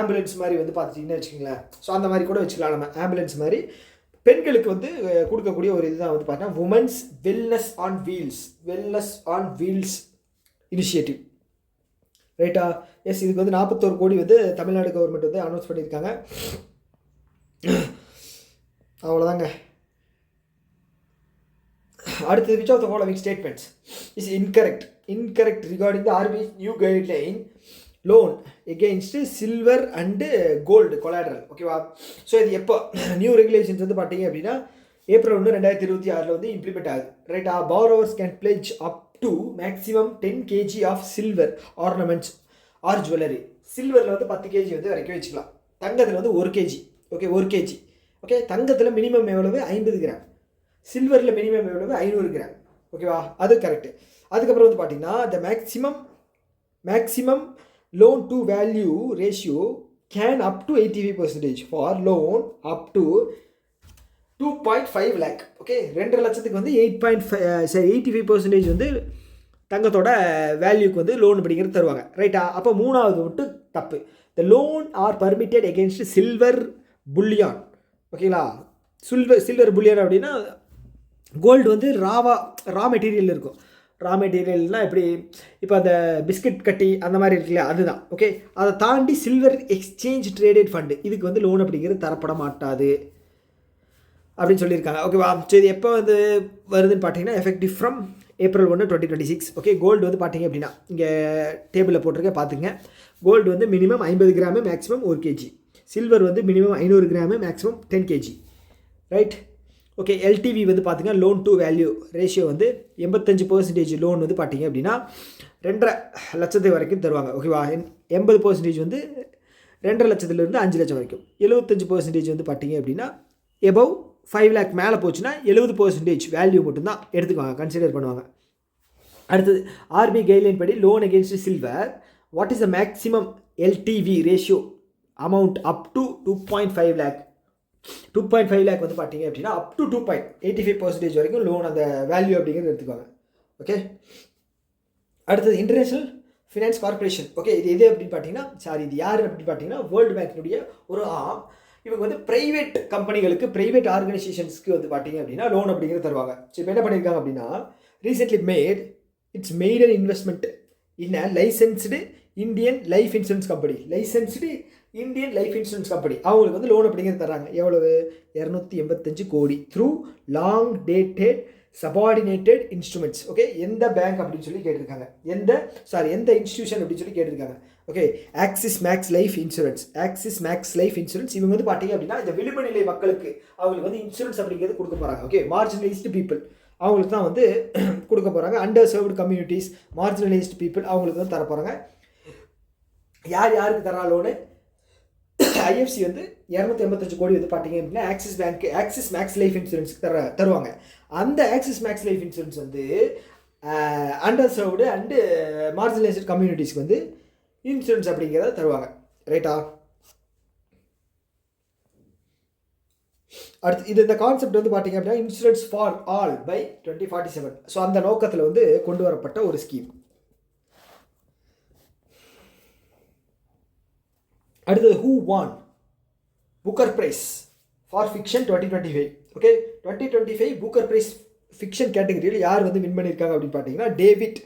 ஆம்புலன்ஸ் மாதிரி வந்து பார்த்துட்டிங்கன்னு வச்சுக்கோங்களேன். ஸோ அந்த மாதிரி கூட வச்சுக்கலாம். நம்ம ஆம்புலன்ஸ் மாதிரி பெண்களுக்கு வந்து கொடுக்கக்கூடிய ஒரு இதுதான் வந்து பார்த்தீங்கன்னா women's wellness on wheels initiative. ரைட்டா? எஸ், இதுக்கு வந்து 41 கோடி வந்து தமிழ்நாடு கவர்மெண்ட் வந்து அனௌன்ஸ் பண்ணியிருக்காங்க. அவ்வளோதாங்க. அடுத்தது which of the following statements is incorrect regarding the RBI's new guideline loan against silver and gold collateral. ஓகேவா? ஸோ இது எப்போ நியூ ரெகுலேஷன்ஸ் வந்து பார்த்தீங்க அப்படின்னா April 1, 2026 வந்து இம்ப்ளிமெண்ட் ஆகுது. ரைட்டா? borrowers can pledge up to maximum 10 kg of silver ornaments or jewelry. சில்வரில் வந்து 10 kg வந்து வரைக்கும் வச்சுக்கலாம். தங்கத்தில் வந்து 1 kg. Okay, 1 kg. ஓகே, தங்கத்தில் மினிமம் எவ்வளவு? 50 கிராம். சில்வரில் மினிமம் எவ்வளவு? 500 கிராம். ஓகேவா? அது கரெக்டு. அதுக்கப்புறம் வந்து பார்த்தீங்கன்னா the maximum loan to value ratio can up to 85% for loan up to 2.5 lakh. Okay, 2.5 லட்சத்துக்கு வந்து 85% வந்து தங்கத்தோட வேல்யூக்கு வந்து லோன் அப்படிங்கிறது தருவாங்க. ரைட்டா? அப்போ 3வது மட்டும் தப்பு. The loan are permitted against silver bullion. ஓகேங்களா? சில்வர் புல்லியன் அப்படின்னா கோல்டு வந்து ரா மெட்டீரியல் இருக்கும். ரா மெட்டீரியல்னால் எப்படி? இப்போ அந்த பிஸ்கட் கட்டி அந்த மாதிரி இருக்குல்ல, அதுதான். ஓகே, அதை தாண்டி சில்வர் எக்ஸ்சேஞ்ச் ட்ரேடட் ஃபண்டு இதுக்கு வந்து லோன் அப்படிங்கிறது தரப்பட மாட்டாது. அப்படின்னு சொல்லியிருக்காங்க. ஓகேவா? சரி, எப்போ வந்து வருதுன்னு பார்த்தீங்கன்னா effective from April 1, 2026. Okay, gold வந்து பார்த்தீங்க அப்படின்னா இங்கே டேபிளில் போட்டிருக்க பார்த்துங்க. கோல்டு வந்து minimum 50 gram, maximum 1 kg. Silver வந்து minimum 500 gram, maximum 10 kg. Right? Okay, LTV வந்து பார்த்தீங்கன்னா லோன் டு வேல்யூ ரேஷியோ வந்து 85% லோன் வந்து பார்த்தீங்க அப்படின்னா 2.5 லட்சத்து வரைக்கும் தருவாங்க. ஓகேவா? 80% வந்து 2.5 லட்சத்துலேருந்து 5 லட்சம் வரைக்கும். 75% வந்து பார்த்தீங்க அப்படின்னா எபவ் 5 lakh மேலே போச்சுன்னா 70% வேல்யூ மட்டும்தான் எடுத்துக்குவாங்க, கன்சிடர் பண்ணுவாங்க. அடுத்தது ஆர்பிஐ கைட்லைன் படி loan against silver what is the maximum LTV ratio amount up to 2.5 lakh. 2.5 lakh வந்து பார்த்தீங்க அப்படின்னா அப் டு 2.85% வரைக்கும் லோன் அந்த வேல்யூ அப்படிங்கிறது எடுத்துக்குவாங்க. ஓகே, அடுத்தது இன்டர்நேஷ்னல் ஃபினான்ஸ் கார்பரேஷன். ஓகே, இது அப்படின்னு பார்த்தீங்கன்னா இது யார் அப்படின்னு பார்த்தீங்கன்னா வேர்ல்டு பேங்க்கினுடைய ஒரு ஆர்ம். இவங்க வந்து ப்ரைவேட் கம்பெனிகளுக்கு, ப்ரைவேட் ஆர்கனைசேஷன்ஸ்க்கு வந்து பார்த்தீங்க அப்படின்னா லோன் அப்படிங்கிறது தருவாங்க. ஸோ இப்போ என்ன பண்ணியிருக்காங்க அப்படின்னா recently it's made an investment in a licensed Indian life insurance company. Indian life insurance company அவங்களுக்கு வந்து லோன் அப்படிங்கிறது தராங்க. எவ்வளவு? 285 கோடி through long dated subordinated instruments. Okay, எந்த பேங்க் அப்படின்னு சொல்லி கேட்டிருக்காங்க, எந்த இன்ஸ்டியூஷன் அப்படின்னு சொல்லி கேட்டிருக்காங்க. Okay, axis maths life insurance. இவங்க வந்து பார்த்தீங்க அப்படின்னா இந்த விளிம்பு நிலை மக்களுக்கு அவங்களுக்கு வந்து இன்சூரன்ஸ் அப்படிங்கிறது கொடுக்க போகிறாங்க. ஓகே, மார்ஜினலைஸ்டு பீப்புள் அவங்களுக்கு தான் வந்து கொடுக்க போகிறாங்க. Under served communities, marginalised people அவங்களுக்கு வந்து தர போகிறாங்க. யாருக்கு தரா லோனு? ஐஎஃப்சி வந்து 285 கோடி வந்து பார்த்தீங்க அப்படின்னா ஆக்சிஸ் மேக்ஸ் லைஃப் இன்சூரன்ஸுக்கு தருவாங்க. அந்த ஆக்சிஸ் மேக்ஸ் லைஃப் இன்சூரன்ஸ் வந்து அண்டர் சர்வ்டு அண்டு மார்ஜினலைஸ்டு கம்யூனிட்டிஸ்க்கு வந்து இன்சூரன்ஸ் அப்படிங்கிறத தருவாங்க. ரைட்டா? அடுத்து இந்த கான்செப்ட் வந்து பார்த்தீங்க அப்படின்னா insurance for all by 2047. So அந்த நோக்கத்தில் வந்து கொண்டு வரப்பட்ட ஒரு ஸ்கீம். அடுத்தது who won Booker prize for fiction 2025. Okay, 2025 Booker prize fiction கேட்டகரியில் யார் வந்து வின் பண்ணியிருக்காங்க அப்படின்னு பார்த்தீங்கன்னா David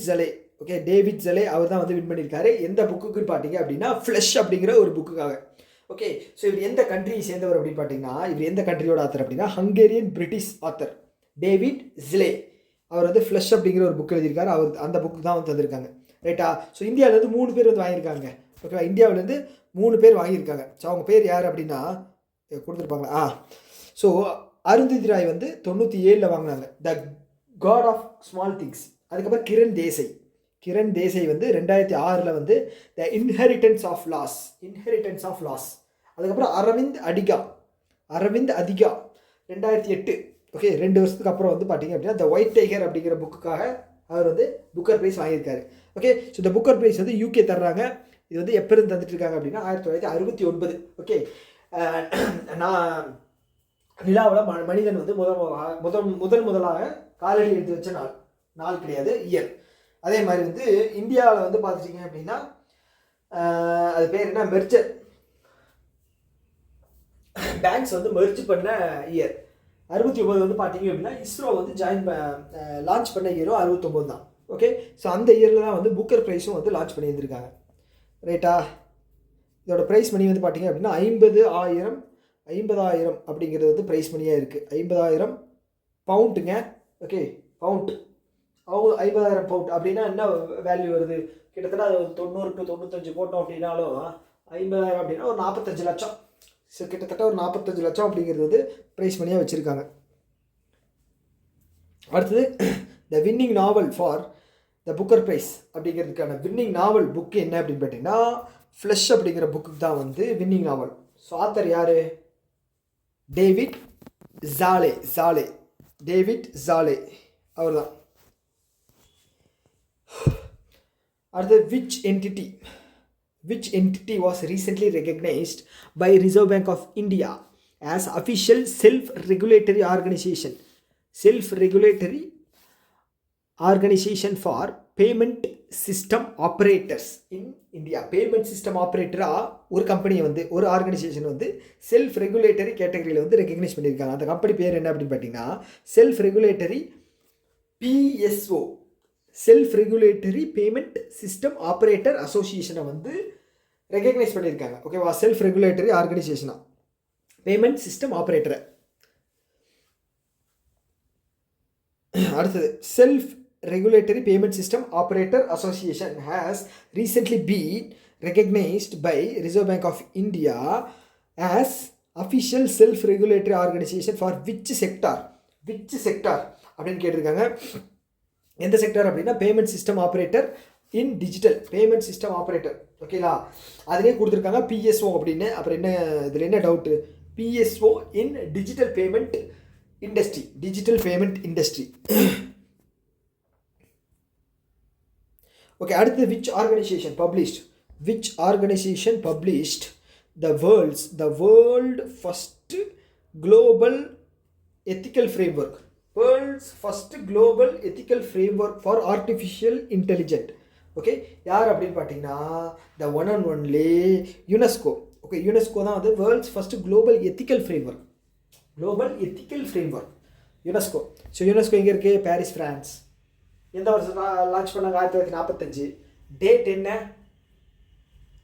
Szalay. Okay, David Szalay அவர் தான் வந்து வின் பண்ணியிருக்காரு. எந்த புக்குன்னு பார்த்தீங்க அப்படின்னா ஃப்ளஷ் அப்படிங்கிற ஒரு புக்குக்காக. ஓகே, ஸோ இவர் எந்த கண்ட்ரியை சேர்ந்தவர் அப்படின்னு பார்த்தீங்கன்னா இவர் எந்த கண்ட்ரியோட ஆத்தர் அப்படின்னா ஹங்கேரியன் பிரிட்டிஷ் ஆத்தர் டேவிட் ஜிலே. அவர் வந்து ஃப்ளஷ் அப்படிங்கிற ஒரு புக் எழுதியிருக்காரு. அவர் அந்த புக்கு தான் வந்து தந்திருக்காங்க. ரைட்டா? ஸோ இந்தியாவிலேருந்து 3 பேர் வந்து வாங்கியிருக்காங்க. ஓகேவா? இந்தியாவிலேருந்து 3 பேர் வாங்கியிருக்காங்க. ஸோ அவங்க பேர் யார் அப்படின்னா கொடுத்துருப்பாங்களா? ஸோ அருந்ததி ராய் வந்து 97 வாங்கினாங்க, த காட் ஆஃப் ஸ்மால் திங்ஸ். அதுக்கப்புறம் கிரண் தேசாய் வந்து 2006 வந்து த இன்ஹெரிட்டன்ஸ் ஆஃப் லாஸ். அதுக்கப்புறம் அரவிந்த் அதிகா 2008. ஓகே, 2 வருஷத்துக்கு அப்புறம் வந்து பார்த்தீங்க அப்படின்னா த ஒயிட் டைகர் அப்படிங்கிற புக்குக்காக அவர் வந்து புக்கர் ப்ரைஸ் வாங்கியிருக்காரு. ஓகே, ஸோ இந்த புக்கர் ப்ரைஸ் வந்து யூகே தர்றாங்க. இது வந்து எப்போ இருந்து தந்துட்டு இருக்காங்க அப்படின்னா 1969. ஓகே, நான் நிலாவில் மனிதன் வந்து முதலாக காலடி எடுத்து வச்ச நாள் கிடையாது, இயர். அதே மாதிரி வந்து இந்தியாவில் வந்து பார்த்துட்டிங்க அப்படின்னா அது பேர் என்ன, மெர்ஜர் பேங்க்ஸ் வந்து மெர்ஜ் பண்ண இயர் 69 வந்து பார்த்தீங்க அப்படின்னா இஸ்ரோ வந்து லான்ச் பண்ண இயரும் 69 தான். ஓகே, ஸோ அந்த இயரில் தான் வந்து புக்கர் ப்ரைஸும் வந்து லான்ச் பண்ணியிருந்திருக்காங்க. ரைட்டா? இதோட ப்ரைஸ் மணி வந்து பார்த்தீங்க அப்படின்னா 50,000 அப்படிங்கிறது வந்து ப்ரைஸ் மணியாக இருக்குது. 50,000 பவுண்டுங்க. ஓகே, பவுண்ட் 50,000 பவுண்ட் அப்படின்னா என்ன வேல்யூ வருது? கிட்டத்தட்ட அது 90 to 95 போட்டோம் அப்படின்னாலும் 50,000 அப்படின்னா ஒரு 45 லட்சம். ஸோ கிட்டத்தட்ட ஒரு 45 லட்சம் அப்படிங்கிறது வந்து ப்ரைஸ் மணியாக வச்சுருக்காங்க. அடுத்தது the winning novel for the Booker prize அப்படிங்கிறதுக்கான வின்னிங் நாவல் புக்கு என்ன அப்படின்னு பார்த்தீங்கன்னா ஃப்ளஷ் அப்படிங்கிற புக்கு தான் வந்து வின்னிங் நாவல். ஸோ ஆத்தர் யார்? டேவிட் ஜாலே அவர் தான். அடுத்தது which entity was recently recognized by Reserve Bank of India as official self-regulatory organization for payment system operators in India. Payment system ஆப்ரேட்டராக ஒரு கம்பெனியை வந்து ஒரு ஆர்கனைசேஷன் வந்து செல்ஃப் ரெகுலேட்டரி கேட்டகரியில் வந்து ரெகக்னைஸ் பண்ணியிருக்காங்க. அந்த கம்பெனி பேர் என்ன அப்படின்னு பார்த்தீங்கன்னா self regulatory PSO, self regulatory payment system operator அசோசியேஷனை வந்து ரெகக்னைஸ் பண்ணியிருக்காங்க. ஓகேவா? செல்ஃப் ரெகுலேட்டரி ஆர்கனைசேஷனாக பேமெண்ட் சிஸ்டம் ஆப்ரேட்டரை. அடுத்தது self regulatory payment system operator association has recently been recognised by reserve bank of India as official self regulatory organisation for which sector அப்படின்னு கேட்டிருக்காங்க. எந்த செக்டார் அப்படின்னா payment system operator in digital payment system operator. ஓகேங்களா, அதிலே கொடுத்துருக்காங்க PSO அப்படின்னு. அப்புறம் என்ன இதில் என்ன doubt, PSO in digital payment industry. Okay, அடுத்து which organisation published the world first global ethical framework for artificial intelligence. Okay, யார் அப்படின்னு பார்த்தீங்கன்னா the one and only UNESCO. Okay, UNESCO தான் வந்து world's first global ethical framework UNESCO. So UNESCO எங்கே இருக்குது? Paris, France. எந்த வருஷம் லான்ச் பண்ணாங்க? 1945. டேட் என்ன?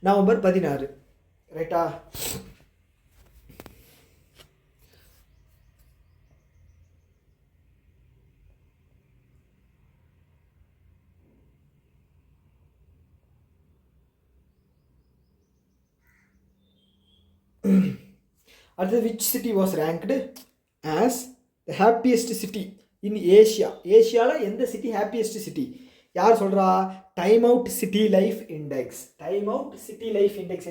நவம்பர் 16. ரைட்டா? அடுத்தது which city was ranked as the happiest city in ஏஷியாவில் எந்த சிட்டி ஹாப்பியஸ்ட் சிட்டி? யார் சொல்கிறா? Time Out city life index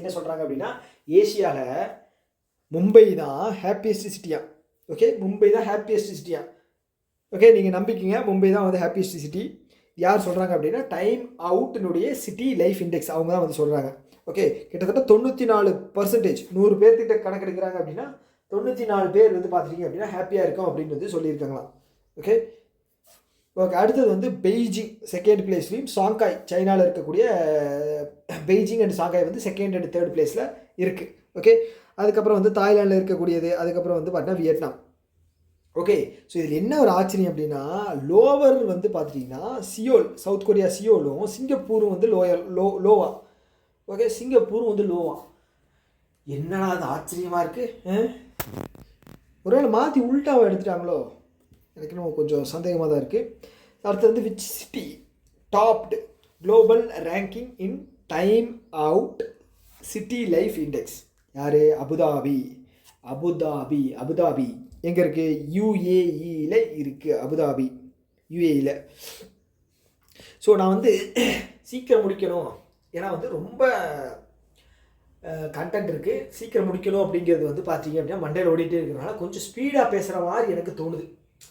என்ன சொல்கிறாங்க அப்படின்னா ஏஷியாவில் மும்பை தான் ஹாப்பியஸ்ட் சிட்டியா. ஓகே, மும்பை தான் ஹாப்பியஸ்ட் சிட்டியா. ஓகே, நீங்கள் நம்பிக்கிங்க, மும்பை தான் வந்து ஹாப்பியஸ்ட் சிட்டி. யார் சொல்கிறாங்க அப்படின்னா டைம் அவுட்டினுடைய சிட்டி லைஃப் இண்டெக்ஸ் அவங்க தான் வந்து சொல்கிறாங்க. ஓகே, கிட்டத்தட்ட 94%, 100 பேர்த்திட்ட கணக்கெடுக்கிறாங்க அப்படின்னா 94 பேர் வந்து பார்த்துட்டீங்க அப்படின்னா ஹாப்பியாக இருக்கும் அப்படின்னு வந்து சொல்லியிருக்காங்களாம். ஓகே, அடுத்தது வந்து பெய்ஜிங் செகண்ட் பிளேஸ்லையும், சாங்காய் சைனாவில் இருக்கக்கூடிய பெய்ஜிங் அண்ட் சாங்காய் வந்து செகண்ட் அண்ட் தேர்ட் பிளேஸில் இருக்குது. ஓகே, அதுக்கப்புறம் வந்து தாய்லாண்டில் இருக்கக்கூடியது, அதுக்கப்புறம் வந்து பார்த்தீங்கன்னா வியட்நாம். ஓகே, ஸோ இதில் என்ன ஒரு ஆச்சரியம் அப்படின்னா லோவர் வந்து பார்த்துட்டிங்கன்னா சியோல், சவுத் கொரியா சியோலும், சிங்கப்பூரும் வந்து லோவா. ஓகே, சிங்கப்பூரும் வந்து லோவா. என்னடா அது ஆச்சரியமாக இருக்குது. ஒருவேளை மாற்றி உள்டாவை எடுத்துட்டாங்களோ, எனக்கு இன்னும் கொஞ்சம் சந்தேகமாக தான் இருக்குது. அடுத்து வந்து which city topped global ranking in time Out city life index? யார்? அபுதாபி எங்கே இருக்குது? யுஏஇயில் இருக்குது. அபுதாபி யுஏஇயில். ஸோ நான் வந்து சீக்கிரம் முடிக்கணும், ஏன்னா வந்து ரொம்ப கண்டென்ட் இருக்குது, சீக்கிரம் முடிக்கணும் அப்படிங்கிறது வந்து பார்த்தீங்க அப்படின்னா மண்டையில் ஓடிட்டே இருக்கிறனால கொஞ்சம் ஸ்பீடாக பேசுகிற மாதிரி எனக்கு தோணுது.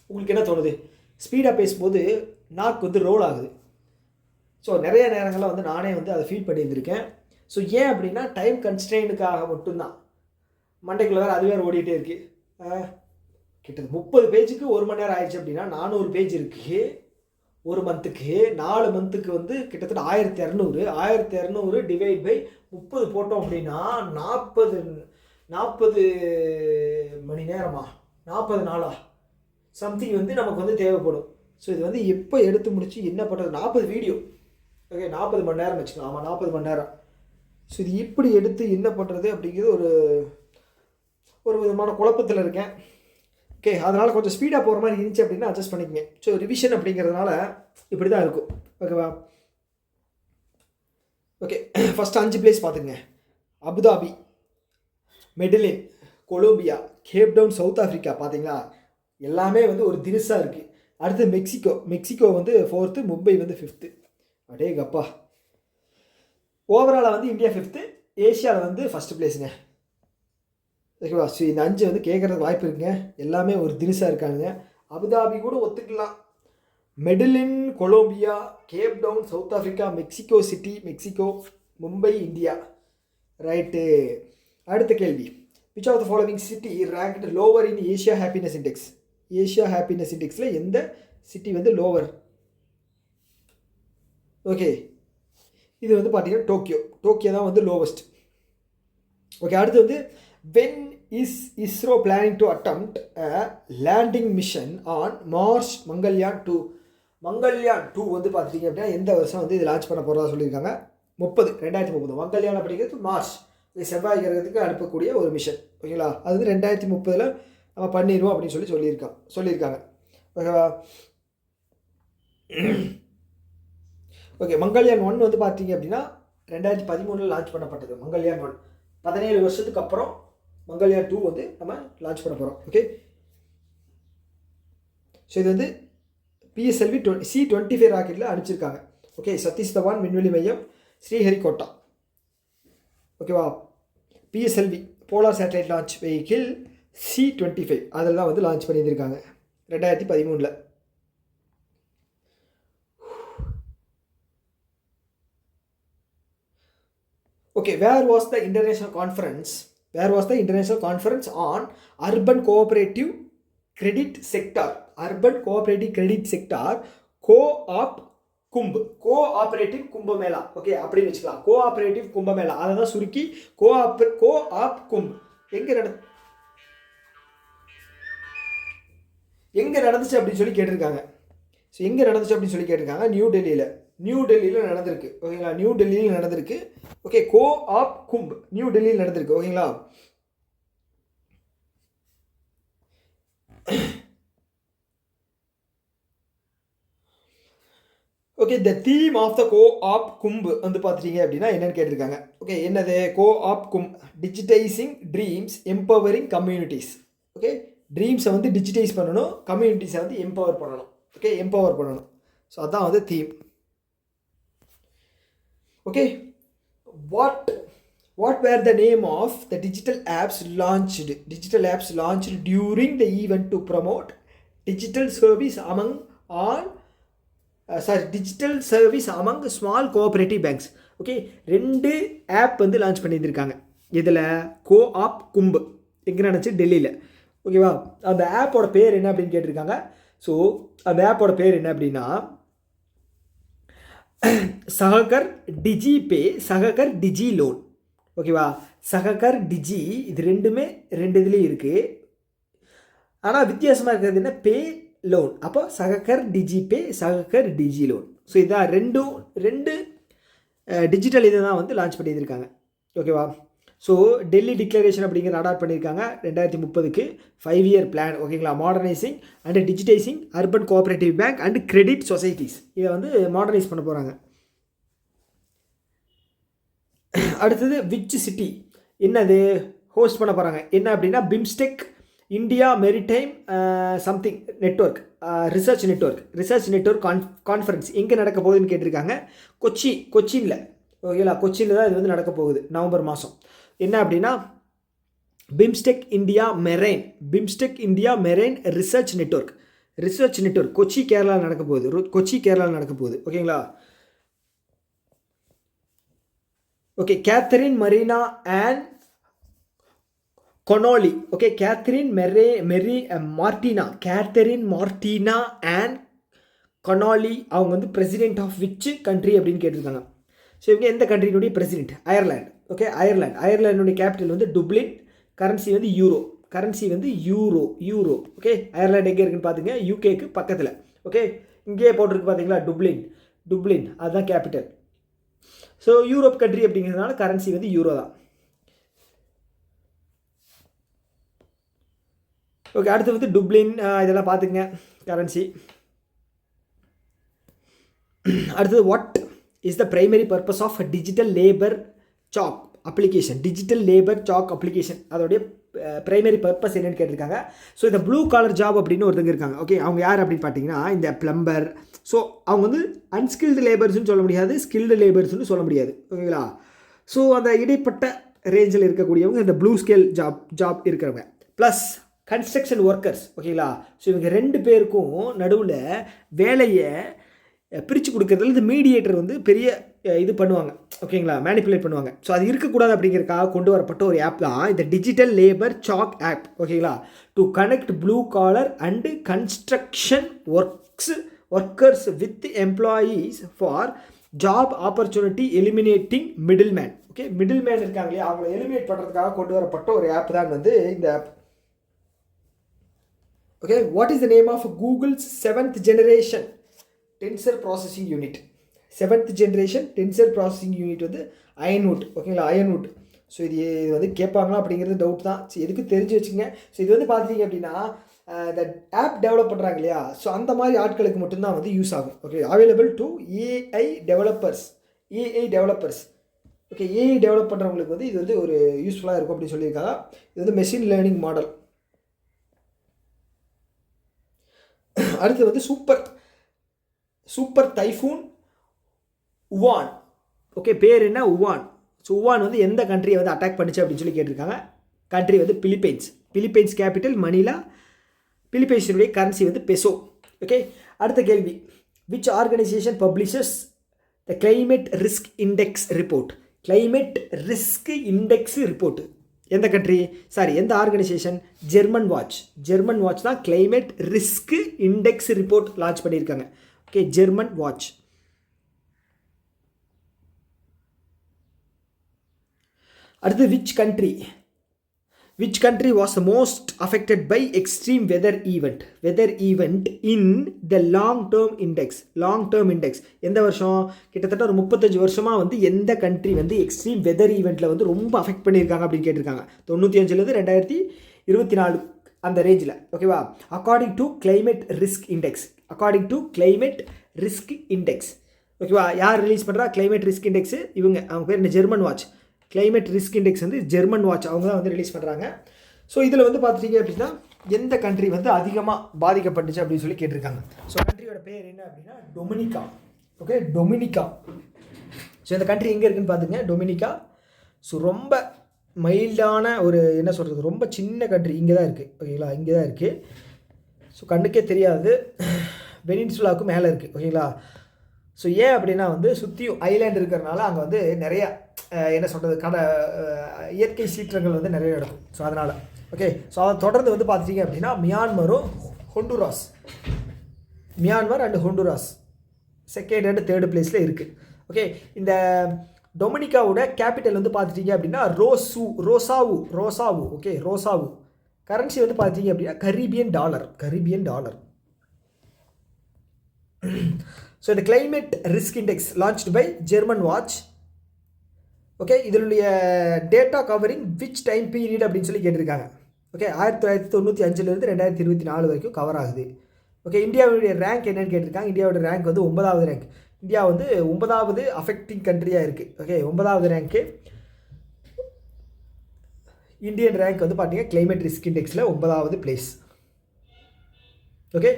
உங்களுக்கு என்ன தோணுது? ஸ்பீடாக பேசும்போது நாக்கு வந்து ரோல் ஆகுது. ஸோ நிறைய நேரங்களில் வந்து நானே வந்து அதை ஃபீல் பண்ணியிருந்திருக்கேன். ஸோ ஏன் அப்படின்னா டைம் கன்ஸ்ட்ரெயினுக்காக மட்டும்தான். மண்டைக்குள்ளே வேறு அது வேறு ஓடிட்டே இருக்குது. கிட்டத்தட்ட 30 பேஜுக்கு 1 மணி நேரம் ஆயிடுச்சு அப்படின்னா 400 பேஜ் இருக்குது ஒரு மந்த்துக்கு. 4 மந்த்துக்கு வந்து கிட்டத்தட்ட 1200 டிவைட் பை 30 போட்டோம் அப்படின்னா 40 மணி நேரமா, 40 நாளா சம்திங் வந்து நமக்கு வந்து தேவைப்படும். ஸோ இது வந்து எப்போ எடுத்து முடிச்சு என்ன பண்ணுறது? 40 வீடியோ. ஓகே, 40 மணி நேரம் வச்சுக்கலாம். ஆமாம், 40 மணி நேரம். ஸோ இது இப்படி எடுத்து என்ன பண்ணுறது அப்படிங்கிறது ஒரு விதமான குழப்பத்தில் இருக்கேன். ஓகே, அதனால் கொஞ்சம் ஸ்பீடாக போகிற மாதிரி இருந்துச்சு அப்படின்னா அட்ஜஸ்ட் பண்ணிக்கங்க. ஸோ ரிவிஷன் அப்படிங்கிறதுனால இப்படி தான் இருக்கும். ஓகேவா? ஓகே, ஃபஸ்ட்டு 5 பிளேஸ் பார்த்துங்க. Abu Dhabi, Medellin, Colombia, Cape Town, south Africa. பார்த்தீங்களா, எல்லாமே வந்து ஒரு தினுசாக இருக்குது. அடுத்து மெக்சிகோ வந்து 4th, மும்பை வந்து 5th. அடே கப்பா. ஓவராலாக வந்து இந்தியா 5th, ஏஷியாவில் வந்து 1st பிளேஸுங்க. ஓகேவா? ஸோ இந்த 5 வந்து கேட்குறதுக்கு வாய்ப்பு இருக்குங்க. எல்லாமே ஒரு தினுசாக இருக்கானுங்க. அபுதாபி கூட ஒத்துக்கலாம். Medellin, Colombia, Cape Town, south Africa, Mexico city, Mumbai, India. Right. அடுத்த கேள்வி, which of the following city ranked lower in Asia happiness index? Asia happiness இண்டெக்ஸில் எந்த சிட்டி வந்து லோவர்? ஓகே, இது வந்து பார்த்தீங்கன்னா டோக்கியோ தான் வந்து லோவஸ்ட். ஓகே, அடுத்து வந்து when is ISRO planning to attempt a landing mission on Mars Mangalyaan 2? Mangalyaan 2 வந்து பார்த்துட்டிங்க அப்படின்னா எந்த வருஷம் வந்து இது லான்ச் பண்ண போகிறதா சொல்லியிருக்காங்க? 2030. மங்கள்யான் அப்படிங்கிறது மார்ச், செவ்வாய் கிரகத்துக்கு அனுப்பக்கூடிய ஒரு மிஷன். ஓகேங்களா, அது வந்து 2030 நம்ம பண்ணிடுவோம் அப்படின்னு சொல்லியிருக்காங்க. ஓகேவா. ஓகே, மங்கள்யான் 1 வந்து பார்த்தீங்க அப்படின்னா 2013 லான்ச் பண்ணப்பட்டது. மங்கள்யான் 1 17 வருஷத்துக்கு அப்புறம் மங்கள்யான் 2 வந்து நம்ம லான்ச் பண்ண போகிறோம். ஓகே, ஸோ இது வந்து PSLV C-25 ராக்கெட்டில் அனுப்பிச்சிருக்காங்க. ஓகே, சதீஷ் தவான் விண்வெளி மையம், ஸ்ரீஹரிகோட்டா. ஓகேவா. PSLV polar satellite launch vehicle C-25 அதில் தான் வந்து லான்ச் பண்ணியிருக்காங்க 2013. Okay, where was the international conference on urban cooperative credit sector? Cooperative Kumbh Mela. Okay, அப்படின்னு வச்சுக்கலாம். கோஆபரேட்டிவ் கும்பமேளா, அதை தான் சுருக்கி கோஆப் கும்ப். எங்கே நடந்துச்சு அப்படின்னு சொல்லி கேட்டிருக்காங்க. ஸோ எங்கே நடந்துச்சு அப்படின்னு சொல்லி கேட்டிருக்காங்க. நியூ டெல்லியில் நடந்திருக்கு. ஓகேங்களா, நியூ டெல்லியில் நடந்திருக்கு. ஓகே, கோஆப் கும்ப் நியூ டெல்லியில் நடந்திருக்கு. ஓகேங்களா. Okay, the theme of the coop Kumbh வந்து பார்த்துட்டீங்க அப்படின்னா என்னன்னு கேட்டிருக்காங்க. ஓகே, என்னது coop Kumbh? Digitising dreams, empowering communities. Okay, ட்ரீம்ஸை வந்து டிஜிட்டைஸ் பண்ணணும், கம்யூனிட்டிஸை வந்து எம்பவர் பண்ணணும். ஓகே, எம்பவர் பண்ணணும். ஸோ அதான் வந்து theme. Okay, what were the name of the digital apps launched during the event to promote digital service among small cooperative banks? Okay, 2 app வந்து launch பண்ணியிருக்காங்க. இதில் கோஆப் கும்ப் எங்கே நடந்துச்சு? டெல்லியில். ஓகேவா. அந்த ஆப்போட பேர் என்ன அப்படின்னு கேட்டிருக்காங்க. ஸோ அந்த ஆப்போட பேர் என்ன அப்படின்னா சஹகர் டிஜி பே, சஹகர் டிஜி லோன். ஓகேவா, சஹகர் டிஜி, இது ரெண்டுமே 2 இதுலேயும் இருக்குது. ஆனால் வித்தியாசமாக இருக்கிறது என்ன? பே லோன். அப்போ சஹகர் டிஜி பே, சஹகர் டிஜி லோன். ஸோ இதான் ரெண்டு டிஜிட்டல் இதை தான் வந்து லான்ச் பண்ணியிருக்காங்க. ஓகேவா. ஸோ டெல்லி டிக்ளரேஷன் அப்படிங்கிற அடாப்ட் பண்ணியிருக்காங்க 2030க்கு 5-year பிளான். ஓகேங்களா. Modernising and digitising urban cooperative bank and credit societies, இதை வந்து மாடர்னைஸ் பண்ண போகிறாங்க. அடுத்தது விச் சிட்டி என்னது ஹோஸ்ட் பண்ண போகிறாங்க என்ன அப்படின்னா BIMSTEC India maritime something network research network conference எங்கே நடக்க போகுதுன்னு கேட்டிருக்காங்க. கொச்சினில். ஓகேங்களா, கொச்சினில் தான் இது வந்து நடக்க போகுது நவம்பர் மாதம். என்ன அப்படின்னா BIMSTEC India marine research network Kochi கேரளாவில் நடக்க போகுது. ஓகேங்களா. Okay, Catherine Marina and Connolly. Okay, Catherine Martina and Connolly அவங்க வந்து பிரசிடென்ட் ஆஃப் விச் கண்ட்ரி அப்படின்னு கேட்டிருக்காங்க. ஸோ இவங்க எந்த கண்ட்ரினுடைய பிரசிடென்ட்? அயர்லாந்து. ஓகே, அயர்லாண்டுடைய கேபிட்டல் வந்து டுப்ளின். கரன்சி வந்து யூரோ. ஓகே, அயர்லாண்டு எங்கே இருக்குன்னு பார்த்துங்க, யூகேக்கு பக்கத்தில். ஓகே, இங்கேயே போட்டிருக்கு பார்த்தீங்களா, டுப்ளின் அதுதான் கேபிட்டல். ஸோ யூரோப் கண்ட்ரி அப்படிங்கிறதுனால கரன்சி வந்து யூரோ தான். ஓகே, அடுத்து வந்து டுப்ளின் இதெல்லாம் பார்த்துங்க கரன்சி. அடுத்தது what is the primary purpose of digital labour chowk application அதோடைய பிரைமரி பர்பஸ் என்னன்னு கேட்டிருக்காங்க. ஸோ இந்த ப்ளூ காலர் ஜாப் அப்படின்னு ஒருத்தங்க இருக்காங்க. ஓகே, அவங்க யார் அப்படின்னு பார்த்தீங்கன்னா இந்த பிளம்பர். ஸோ அவங்க வந்து அன்ஸ்கில்டு லேபர்ஸ்னு சொல்ல முடியாது, ஸ்கில்டு லேபர்ஸ்னு சொல்ல முடியாது. ஓகேங்களா. ஸோ அந்த இடைப்பட்ட ரேஞ்சில் இருக்கக்கூடியவங்க இந்த ப்ளூ ஸ்கேல் ஜாப் இருக்கிறவங்க ப்ளஸ் கன்ஸ்ட்ரக்ஷன் ஒர்க்கர்ஸ். ஓகேங்களா. ஸோ இவங்க 2 பேருக்கும் நடுவில் வேலையை பிரித்து கொடுக்குறதுல இந்த மீடியேட்டர் வந்து பெரிய இது பண்ணுவாங்க. ஓகேங்களா, மேனிப்புலேட் பண்ணுவாங்க. ஸோ அது இருக்கக்கூடாது அப்படிங்கிறதுக்காக கொண்டு வரப்பட்ட ஒரு ஆப் தான் இந்த டிஜிட்டல் லேபர் சாக் ஆப். ஓகேங்களா, to connect blue collar and construction workers with employees for job opportunity eliminating middle man. Okay, middle man இருக்காங்க இல்லையா, அவங்களை எலிமினேட் பண்ணுறதுக்காக கொண்டு வரப்பட்ட ஒரு ஆப் தான் வந்து இந்த app. Okay, what is the name of Google's 7th generation tensor processing unit? 7th generation tensor processing unit வந்து அயன்வுட். ஓகேங்களா, அயன்வுட். ஸோ இது வந்து கேட்பாங்களா அப்படிங்கிறது டவுட் தான். ஸோ எதுக்கு தெரிஞ்சு வச்சுங்க. ஸோ இது வந்து பார்த்துட்டிங்க அப்படின்னா இந்த ஆப் டெவலப் பண்ணுறாங்க இல்லையா, ஸோ அந்த மாதிரி ஆட்களுக்கு மட்டும்தான் வந்து யூஸ் ஆகும். Okay, available to AI developers. Okay, AI develop பண்ணுறவங்களுக்கு வந்து இது வந்து ஒரு யூஸ்ஃபுல்லாக இருக்கும் அப்படின்னு சொல்லியிருக்காங்க. இது வந்து மெஷின் லேர்னிங் மாடல். அடுத்து வந்து சூப்பர் டைஃபூன் உவான். ஓகே, பேர் என்ன? உவான். ஸோ உவான் வந்து எந்த கண்ட்ரியை வந்து அட்டாக் பண்ணிச்சு அப்படின்னு சொல்லி கேட்டிருக்காங்க. கண்ட்ரி வந்து பிலிப்பைன்ஸ் கேபிட்டல் மணிலா. பிலிப்பைன்ஸினுடைய கரன்சி வந்து பெசோ. ஓகே, அடுத்த கேள்வி. Which organisation publishes the climate risk index report? Climate risk index report எந்த கண்ட்ரி, எந்த ஆர்கனைசேஷன்? ஜெர்மன் வாட்ச் தான் climate risk index report launch பண்ணியிருக்காங்க. Okay, German watch. அடுத்து which country was the most affected by extreme weather event in the long term index? எந்த வருஷம்? கிட்டத்தட்ட ஒரு 35 வருஷமாக வந்து எந்த கண்ட்ரி வந்து எக்ஸ்ட்ரீம் வெதர் ஈவெண்ட்டில் வந்து ரொம்ப அஃபெக்ட் பண்ணியிருக்காங்க அப்படின்னு கேட்டிருக்காங்க. 95லேருந்து 2024 அந்த ரேஞ்சில். ஓகேவா? According to climate risk index. ஓகேவா? யார் ரிலீஸ் பண்ணுறா கிளைமேட் ரிஸ்க் இண்டெக்ஸ்? அவங்க பேர் என்ன? German watch. Climate risk index வந்து ஜெர்மன் வாட்ச் அவங்க தான் வந்து ரிலீஸ் பண்ணுறாங்க. ஸோ இதில் வந்து பார்த்துட்டீங்க அப்படின்னா எந்த கண்ட்ரி வந்து அதிகமாக பாதிக்கப்பட்டுச்சு அப்படின்னு சொல்லி கேட்டிருக்காங்க. ஸோ கண்ட்ரியோட பேர் என்ன அப்படின்னா டொமினிகா. Okay, Dominica. ஸோ இந்த கண்ட்ரி எங்கே இருக்குதுன்னு பார்த்துங்க, டொமினிகா. ஸோ ரொம்ப மைல்டான ஒரு என்ன சொல்கிறது, ரொம்ப சின்ன கண்ட்ரி இங்கே தான் இருக்குது. ஓகேங்களா, இங்கே தான் இருக்குது. ஸோ கண்ணுக்கே தெரியாது, பெனின்சுலாவுக்கு மேலே இருக்குது. ஓகேங்களா. ஸோ ஏன் அப்படின்னா வந்து சுற்றியும் ஐலாண்ட் இருக்கிறனால அங்கே வந்து நிறைய என்ன சொல்கிறது இயற்கை சீற்றங்கள் வந்து நிறைய நடக்கும். ஸோ அதனால் ஓகே. ஸோ அதை தொடர்ந்து வந்து பார்த்துட்டிங்க அப்படின்னா Myanmar and Honduras second and third பிளேஸில் இருக்குது. ஓகே, இந்த டொமினிகாவோட கேபிட்டல் வந்து பார்த்துட்டிங்க அப்படின்னா ரோசாவு. ஓகே, ரோசாவு. கரன்சி வந்து பார்த்திங்க அப்படின்னா கரீபியன் டாலர். ஸோ இந்த climate risk index launched by German watch. Okay, இதனுடைய data covering which time period அப்படின்னு சொல்லி கேட்டிருக்காங்க. ஓகே, 1995லேருந்து 2024 வரைக்கும் கவர் ஆகுது. ஓகே, இந்தியாவுடைய ரேங்க் என்னன்னு கேட்டிருக்காங்க. இந்தியாவோட ரேங்க் வந்து 9வது ரேங்க். இந்தியா வந்து 9வது அஃபெக்டிங் கண்ட்ரியாக இருக்குது. ஓகே, 9வது ரேங்க்கு. இந்தியன் ரேங்க் வந்து பார்த்தீங்கன்னா கிளைமேட் ரிஸ்க் இண்டெக்ஸில் 9வது பிளேஸ். ஓகே,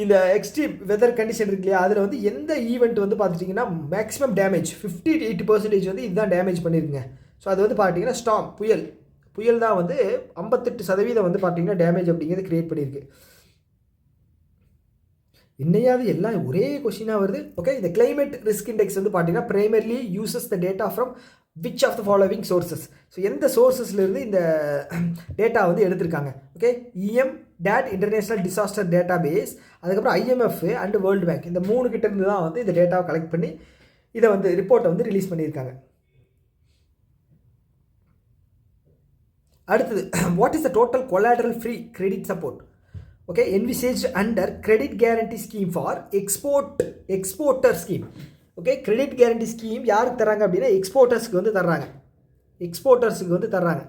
இந்த எக்ஸ்ட்ரீம் வெதர் கண்டிஷன் இருக்கு இல்லையா, அதில் வந்து எந்த ஈவெண்ட் வந்து பார்த்துட்டிங்கன்னா மேக்ஸிமம் டேமேஜ் 58% வந்து இதுதான் டேமேஜ் பண்ணியிருக்குங்க. ஸோ அது வந்து பார்த்தீங்கன்னா ஸ்டார்ம் புயல் தான் வந்து 58% வந்து பார்த்தீங்கன்னா டேமேஜ் அப்படிங்கிறது கிரியேட் பண்ணியிருக்கு. இன்னையாவது எல்லாம் ஒரே கொஸ்டினாக வருது. ஓகே, இந்த கிளைமேட் ரிஸ்க் இண்டெக்ஸ் வந்து பார்த்தீங்கன்னா primarily uses the data from which of the following sources. So எந்த சோர்சஸ்லேருந்து இந்த டேட்டா வந்து எடுத்திருக்காங்க? Okay, DAT international disaster data base, அதுக்கப்புறம் IMF அண்ட் வேர்ல்டு பேங்க், இந்த 3 கிட்டேருந்து தான் வந்து இந்த டேட்டாவை கலெக்ட் பண்ணி இதை வந்து ரிப்போர்ட்டை வந்து ரிலீஸ் பண்ணியிருக்காங்க. அடுத்தது, what is the total collateral free credit support? Okay, envisaged under credit guarantee scheme for exporter scheme. Okay, credit guarantee scheme யாருக்கு தராங்க அப்படின்னா எக்ஸ்போர்ட்டர்ஸுக்கு வந்து தர்றாங்க.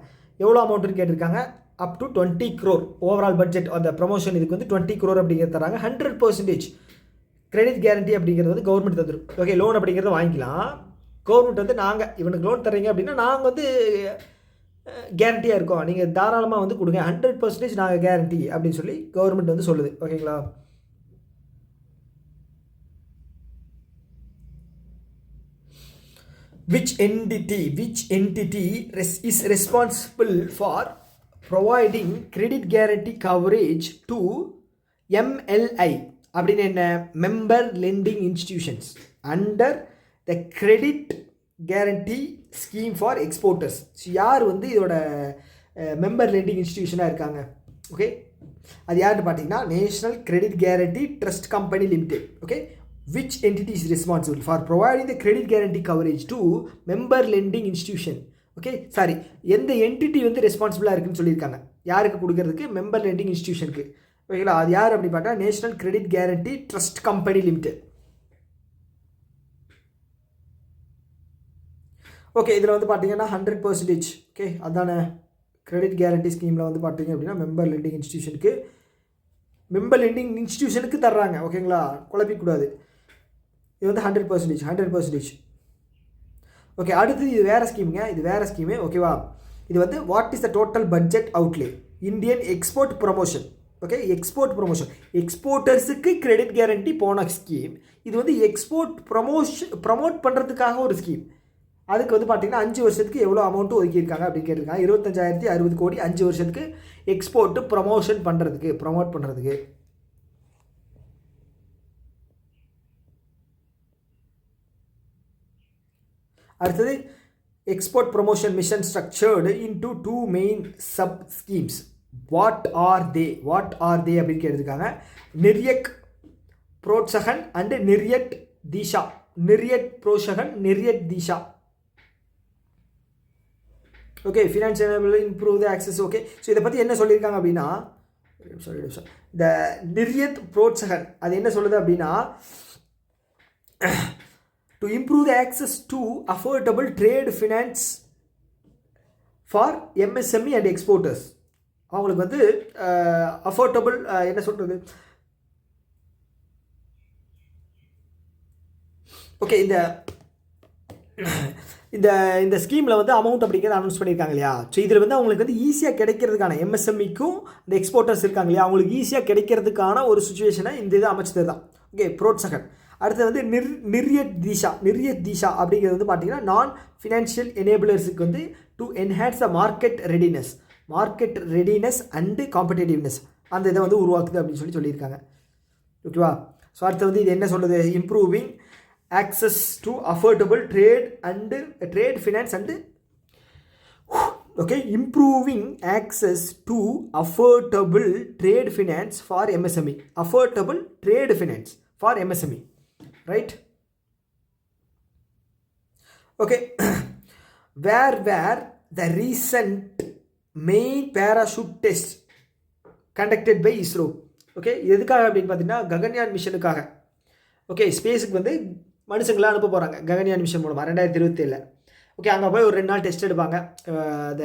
எவ்வளோ அமௌண்ட்டுன்னு கேட்டிருக்காங்க. Up to 20 crore overall budget. அந்த ப்ரமோஷன் இதுக்கு வந்து 20 crore அப்படிங்கிறது தராங்க. 100% கிரெடிட் கேரண்டி அப்படிங்கிறது வந்து கவர்மெண்ட் தந்துடும். ஓகே, லோன் அப்படிங்கிறத வாங்கிக்கலாம். கவர்மெண்ட் வந்து நாங்கள் இவனுக்கு லோன் தரீங்க அப்படின்னா நாங்கள் வந்து கேரண்டியாக இருக்கோம், நீங்கள் தாராளமாக வந்து கொடுங்க, 100% நாங்கள் கேரண்டி அப்படின்னு சொல்லி கவர்மெண்ட் வந்து சொல்லுது. ஓகேங்களா. Which entity is responsible for providing credit guarantee coverage to MLI அப்படின்னு என்ன? Member lending institutions under the credit guarantee scheme for exporters. So யார் வந்து இதோட மெம்பர் லெண்டிங் இன்ஸ்டிடியூஷனாக இருக்காங்க? ஓகே, அது யாருன்னு பார்த்தீங்கன்னா national credit guarantee trust company limited. Okay, which entity is responsible for providing the credit guarantee coverage to member lending institution? Okay, sorry, எந்த entity வந்து ரெஸ்பான்சிபிளாக இருக்குன்னு சொல்லியிருக்காங்க. யாருக்கு கொடுக்கறதுக்கு? மெம்பர் லெண்டிங் இன்ஸ்டிடியூஷனுக்கு. ஓகேங்களா. அது யார் அப்படி பார்த்தா national credit guarantee trust company limited. Okay, இதில் வந்து பார்த்தீங்கன்னா 100%. ஓகே, அதான கிரெடிட் கேரண்டி ஸ்கீமில் வந்து பார்த்தீங்க அப்படின்னா மெம்பர் லெண்டிங் இன்ஸ்டிடியூஷனுக்கு தர்றாங்க. ஓகேங்களா, குழப்பிக்கூடாது. இது வந்து 100%. ஓகே, அடுத்து இது வேறு ஸ்கீமுங்க. இது வேறு ஸ்கீமு. ஓகேவா, இது வந்து what is the total budget outlay Indian export promotion. Okay, export promotion, எக்ஸ்போர்ட்டர்ஸுக்கு கிரெடிட் கேரண்டி போன ஸ்கீம். இது வந்து எக்ஸ்போர்ட் ப்ரமோட் பண்ணுறதுக்காக ஒரு ஸ்கீம். அதுக்கு வந்து பார்த்தீங்கன்னா 5 வருஷத்துக்கு எவ்வளோ அமௌண்ட்டு ஒதுக்கியிருக்காங்க அப்படின்னு கேட்டிருக்காங்க. 25,060 கோடி 5 வருஷத்துக்கு எக்ஸ்போர்ட்டு ப்ரமோட் பண்ணுறதுக்கு. அடுத்தது export promotion mission structured into 2 main sub schemes. What are they அப்படின்னு கேட்டிருக்காங்க. Niryat Protsahan and Niryat Disha. Okay, finance improve the access. Okay, so இதை பற்றி என்ன சொல்லியிருக்காங்க அப்படின்னா, இந்த நிர்யத் புரோத்சகன் அது என்ன சொல்லுது அப்படின்னா, to improve the access to affordable trade finance for MSME and exporters. அவங்களுக்கு வந்து அஃபோர்டபுள் என்ன சொல்கிறது, ஓகே, இந்த ஸ்கீமில் வந்து அமௌண்ட் அப்படிங்கிறத அனௌன்ஸ் பண்ணியிருக்காங்க இல்லையா. ஸோ இதில் வந்து அவங்களுக்கு வந்து ஈஸியாக கிடைக்கிறதுக்கான எம்எஸ்எம்இக்கும் இந்த எக்ஸ்போர்ட்டர்ஸ் இருக்காங்க இல்லையா, அவங்களுக்கு ஈஸியாக கிடைக்கிறதுக்கான ஒரு சுச்சுவேஷனை இந்த இதை அமைச்சது தான். ஓகே, புரோத்சகன். அடுத்து வந்து நிர்யத் திஷா அப்படிங்கிறது வந்து பார்த்தீங்கன்னா நான் ஃபினான்ஷியல் எனேபிளர்ஸுக்கு வந்து to enhance the market readiness and competitiveness அந்த இதை வந்து உருவாக்குது அப்படின்னு சொல்லியிருக்காங்க. ஓகேவா, ஸோ அடுத்து வந்து இது என்ன சொல்லுது, improving access to affordable trade finance and okay, improving access to affordable trade finance for MSME. Right? Okay. Where were the recent main parachute tests conducted by ISRO? Okay, எதுக்காக அப்படின்னு பார்த்தீங்கன்னா ககன்யான் மிஷனுக்காக. ஓகே, ஸ்பேஸுக்கு வந்து மனுஷங்களாம் அனுப்ப போகிறாங்க ககன்யான் மிஷன் மூலமாக 2027. Okay, அங்கே போய் ஒரு 2 நாள் டெஸ்ட் எடுப்பாங்க,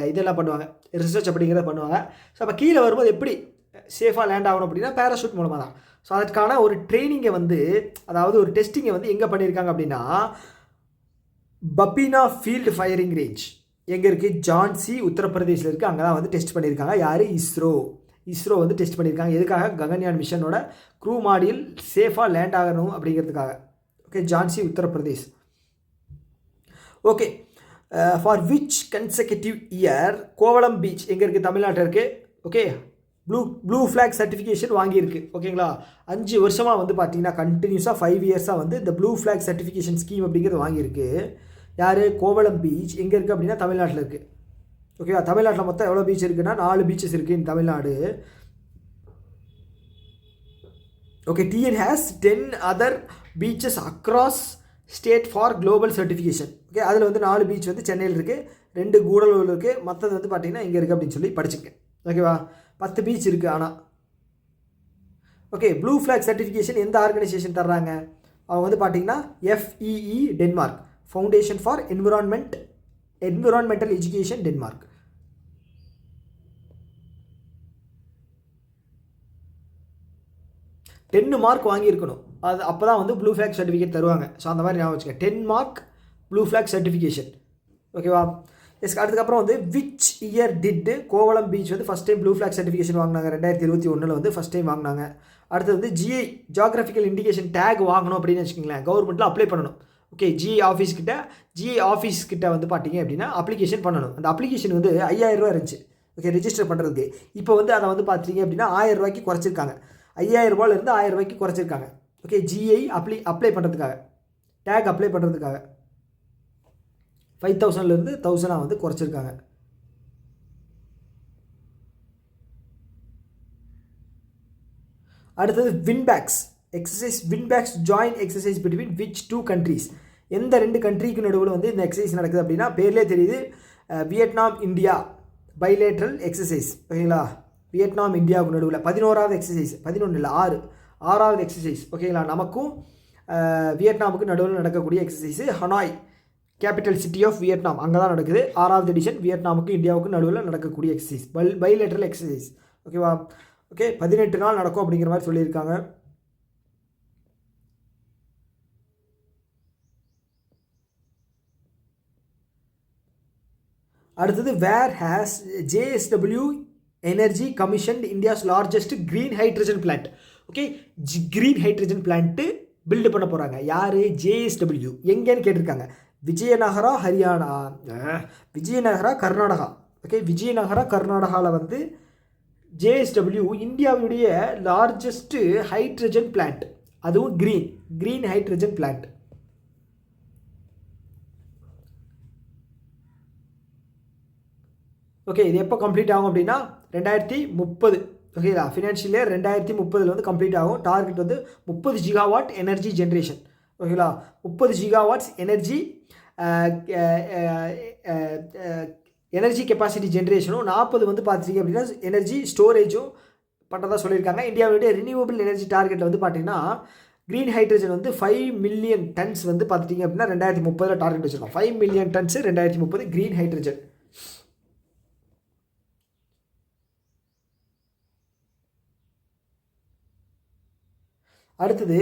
இதெல்லாம் பண்ணுவாங்க, ரிசர்ச் அப்படிங்கிறத பண்ணுவாங்க. ஸோ அப்போ கீழே வரும்போது எப்படி சேஃபாக லேண்ட் ஆகணும் அப்படின்னா பேராஷூட் மூலமாக தான். ஸோ அதுக்கான ஒரு ட்ரைனிங்கை வந்து, அதாவது ஒரு டெஸ்டிங்கை வந்து எங்கே பண்ணியிருக்காங்க அப்படின்னா பப்பீனா ஃபீல்டு ஃபயரிங் ரேஞ்ச் எங்கே இருக்குது, ஜான்சி உத்தரப்பிரதேசில் இருக்குது. அங்கே தான் வந்து டெஸ்ட் பண்ணியிருக்காங்க. யார், இஸ்ரோ வந்து டெஸ்ட் பண்ணியிருக்காங்க. எதுக்காக, ககன்யான் மிஷனோட க்ரூ மாடியில் சேஃபாக லேண்ட் ஆகணும் அப்படிங்கிறதுக்காக. Okay, Jhansi Uttar Pradesh. Okay, for which consecutive year Kovalam beach எங்கே இருக்குது, தமிழ்நாட்டில் இருக்குது. ஓகே, ப்ளூ ஃப்ளாக் சர்டிஃபிகேஷன் வாங்கியிருக்கு. ஓகேங்களா, 5 வருஷமாக வந்து பார்த்தீங்கன்னா கண்டினியூஸாக 5 இயர்ஸாக வந்து இந்த ப்ளூ ஃப்ளாக் சர்டிஃபிகேஷன் ஸ்கீம் அப்படிங்கிறது வாங்கியிருக்கு. யார், கோவளம் பீச் எங்கே இருக்குது அப்படின்னா தமிழ்நாட்டில் இருக்குது. ஓகேவா, தமிழ்நாட்டில் மொத்தம் எவ்வளோ பீச் இருக்குன்னா 4 பீச்சஸ் இருக்குது இந்த Tamil Nadu. Okay, TN has 10 other beaches across state for global certification. Okay, அதில் வந்து 4 பீச் வந்து சென்னையில் இருக்குது, 2 கூடலூர் இருக்குது, மற்றது வந்து பார்த்தீங்கன்னா இங்கே இருக்குது அப்படின்னு சொல்லி படிச்சுக்கேன். ஓகேவா, 10 பீச் இருக்குது. ஆனால் ஓகே, ப்ளூ ஃப்ளாக் சர்டிஃபிகேஷன் எந்த ஆர்கனைசேஷன் தர்றாங்க, அவங்க வந்து பார்த்தீங்கன்னா FEE Denmark, foundation for environmental education Denmark. Ten mark வாங்கியிருக்கணும், அது அப்போ தான் வந்து ப்ளூ ஃப்ளாக் சர்டிஃபிகேட் தருவாங்க. ஸோ அந்த மாதிரி ஞாபகம் வச்சுக்கேன், 10 மார்க் ப்ளூ ஃப்ளாக் சர்டிஃபிகேஷன். ஓகேவா, அதுக்கப்புறம் வந்து which year did Kovalam beach வந்து first time blue flag certification வாங்கினாங்க, 2021 வந்து ஃபஸ்ட் டைம் வாங்கினாங்க. அடுத்து வந்து GI ஜியாகிரபிக்கல் இண்டிகேஷன் டேக் வாங்கணும் அப்படின்னு வச்சுக்கோங்களேன், கவர்மெண்ட்டில் அப்ளை பண்ணணும். ஓகே, GI ஆஃபீஸ் கிட்ட வந்து பார்த்தீங்க அப்படின்னா அப்ளிகேஷன் பண்ணணும். அந்த அப்ளிகேஷன் வந்து 5000 ரூபா இருந்துச்சு. ஓகே, ரெஜிஸ்டர் பண்ணுறதுக்கு. இப்போ வந்து அதை வந்து பார்த்தீங்க அப்படின்னா 1000 ரூபாய்க்கு குறைச்சிருக்காங்க. 5000 ரூபாயிலேருந்து 1000 ரூபாய்க்கு குறைச்சிருக்காங்க. ஓகே, GI அப்ளை பண்ணுறதுக்காக, டேக் அப்ளை பண்ணுறதுக்காக 5000லேருந்து 1000 வந்து குறைச்சிருக்காங்க. அடுத்தது VINBAX joint exercise between which 2 countries. எந்த 2 கண்ட்ரிக்கு நடுவில் வந்து இந்த எக்ஸசைஸ் நடக்குது அப்படின்னா பேர்லேயே தெரியுது, வியட்நாம் இந்தியா பைலேட்ரல் எக்ஸசைஸ். ஓகேங்களா, வியட்நாம் இந்தியாவுக்கு நடுவில் 11வது எக்ஸசைஸ், 11 இல்லை 6வது எக்ஸசைஸ். ஓகேங்களா, நமக்கும் வியட்நாமுக்கு நடுவில் நடக்கக்கூடிய exercise Hanoi capital city of Vietnam, அங்கே தான் நடக்குது. 6வது எடிஷன் வியட்நாமுக்கு இந்தியாவுக்கு நடுவில் நடக்கக்கூடிய எக்ஸசைஸ், பைலேட்டரல் எக்ஸசைஸ். ஓகேவா? ஓகே, 18 நாள் நடக்கும் அப்படிங்கிற மாதிரி சொல்லியிருக்காங்க. அடுத்தது, where has JSW energy commission India's largest green hydrogen plant. Okay, green hydrogen plant build பண்ண போகிறாங்க. யார்? JSW. எங்கேன்னு கேட்டிருக்காங்க. விஜயநகரா, ஹரியானா, விஜயநகரா, கர்நாடகா. ஓகே, விஜயநகரா, கர்நாடகாவில் வந்து JSW இந்தியாவுடைய லார்ஜஸ்ட்டு ஹைட்ரஜன் பிளான்ட், அதுவும் க்ரீன் ஹைட்ரஜன் பிளான்ட். ஓகே, இது எப்போ கம்ப்ளீட் ஆகும் அப்படின்னா 2030. ஓகேங்களா? ஃபினான்ஷியல் இயர் 2030 வந்து கம்ப்ளீட் ஆகும். டார்கெட் வந்து 30 GW எனர்ஜி ஜென்ரேஷன். ஓகேங்களா? 30 GW எனர்ஜி கெப்பாசிட்டி ஜென்ரேஷனும் 40 வந்து பார்த்துட்டிங்க அப்படின்னா எனர்ஜி ஸ்டோரேஜும் பண்ணுறதா சொல்லியிருக்காங்க. இந்தியாவுடைய ரினியூவபிள் எனர்ஜி டார்கெட்டில் வந்து பார்த்தீங்கன்னா க்ரீன் ஹைட்ரஜன் வந்து 5 மில்லியன் டன்ஸ் வந்து பார்த்துட்டிங்க அப்படின்னா 2030 டார்கெட் வச்சுருக்கோம். 5 மில்லியன் டன்ஸ் 2030 க்ரீன் ஹைட்ரஜன். அடுத்தது,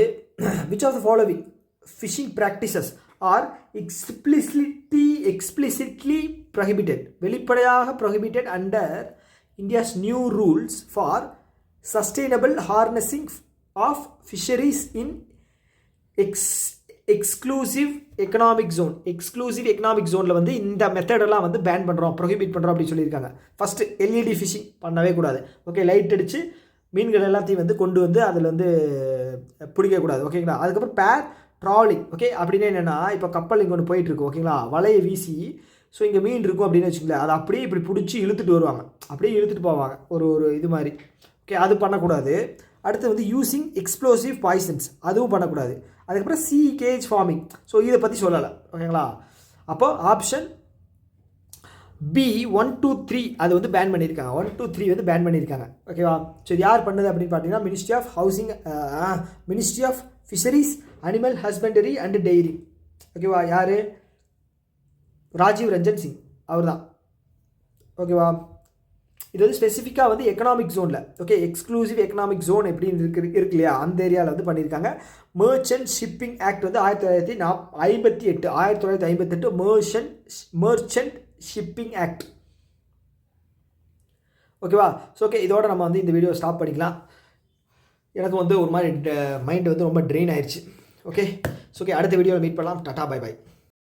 which of the following fishing practices are explicitly prohibited, வெளிப்படையாக prohibited under India's new rules for sustainable harnessing of fisheries in exclusive economic zone. Exclusive economic ஜோனில் வந்து இந்த மெத்தடெல்லாம் வந்து பேன் பண்ணுறோம், prohibit பண்ணுறோம் அப்படின்னு சொல்லியிருக்காங்க. ஃபஸ்ட்டு LED ஃபிஷிங் பண்ணவே கூடாது. ஓகே, லைட் அடித்து மீன்கள் எல்லாத்தையும் வந்து கொண்டு வந்து அதில் வந்து பிடிக்கக்கூடாது. ஓகேங்களா? அதுக்கப்புறம் பேர் ட்ராலிங். ஓகே, அப்படின்னு என்னென்னா, இப்போ கப்பல் இங்கே ஒன்று போயிட்டுருக்கு. ஓகேங்களா? வலையை வீசி, ஸோ இங்கே மீன் இருக்கும் அப்படின்னு வச்சுங்களேன், அதை அப்படியே இப்படி பிடிச்சி இழுத்துட்டு வருவாங்க, அப்படியே இழுத்துட்டு போவாங்க ஒரு இது மாதிரி. ஓகே, அது பண்ணக்கூடாது. அடுத்து வந்து யூஸிங் எக்ஸ்ப்ளோசிவ் பாய்சன்ஸ், அதுவும் பண்ணக்கூடாது. அதுக்கப்புறம் சீ கேஜ் ஃபார்மிங், ஸோ இதை பற்றி சொல்லலை. ஓகேங்களா? அப்போ ஆப்ஷன் B 1, 2, 3 அது வந்து பேன் பண்ணியிருக்காங்க. 1, 2, 3 வந்து பேன் பண்ணியிருக்காங்க. ஓகேவா? ஸோ இது யார் பண்ணுது அப்படின்னு பார்த்தீங்கன்னா ministry of housing, ministry of fisheries, animal husbandry and dairy. ஓகேவா? யார்? ராஜீவ் ரஞ்சன் சிங், அவர் தான். ஓகேவா? இது வந்து ஸ்பெசிஃபிக்காக வந்து எக்கனாமிக் ஜோனில். ஓகே, எக்ஸ்க்ளூசிவ் எக்கனாமிக் ஜோன் எப்படின்னு இருக்கு இல்லையா, அந்த ஏரியாவில் வந்து பண்ணியிருக்காங்க. மர்ச்சன்ட் ஷிப்பிங் ஆக்ட் வந்து 1958 மர்ச்சன்ட் ஷிப்பிங் ஆக்ட். ஓகேவா? ஸோ ஓகே, இதோட நம்ம வந்து இந்த வீடியோ ஸ்டாப் பண்ணிக்கலாம். எனக்கு வந்து ஒரு மாதிரி மைண்ட் வந்து ரொம்ப ட்ரெயின் ஆயிடுச்சு. ஓகே, ஸோ ஓகே, அடுத்த வீடியோவில் மீட் பண்ணலாம். Tata, bye by.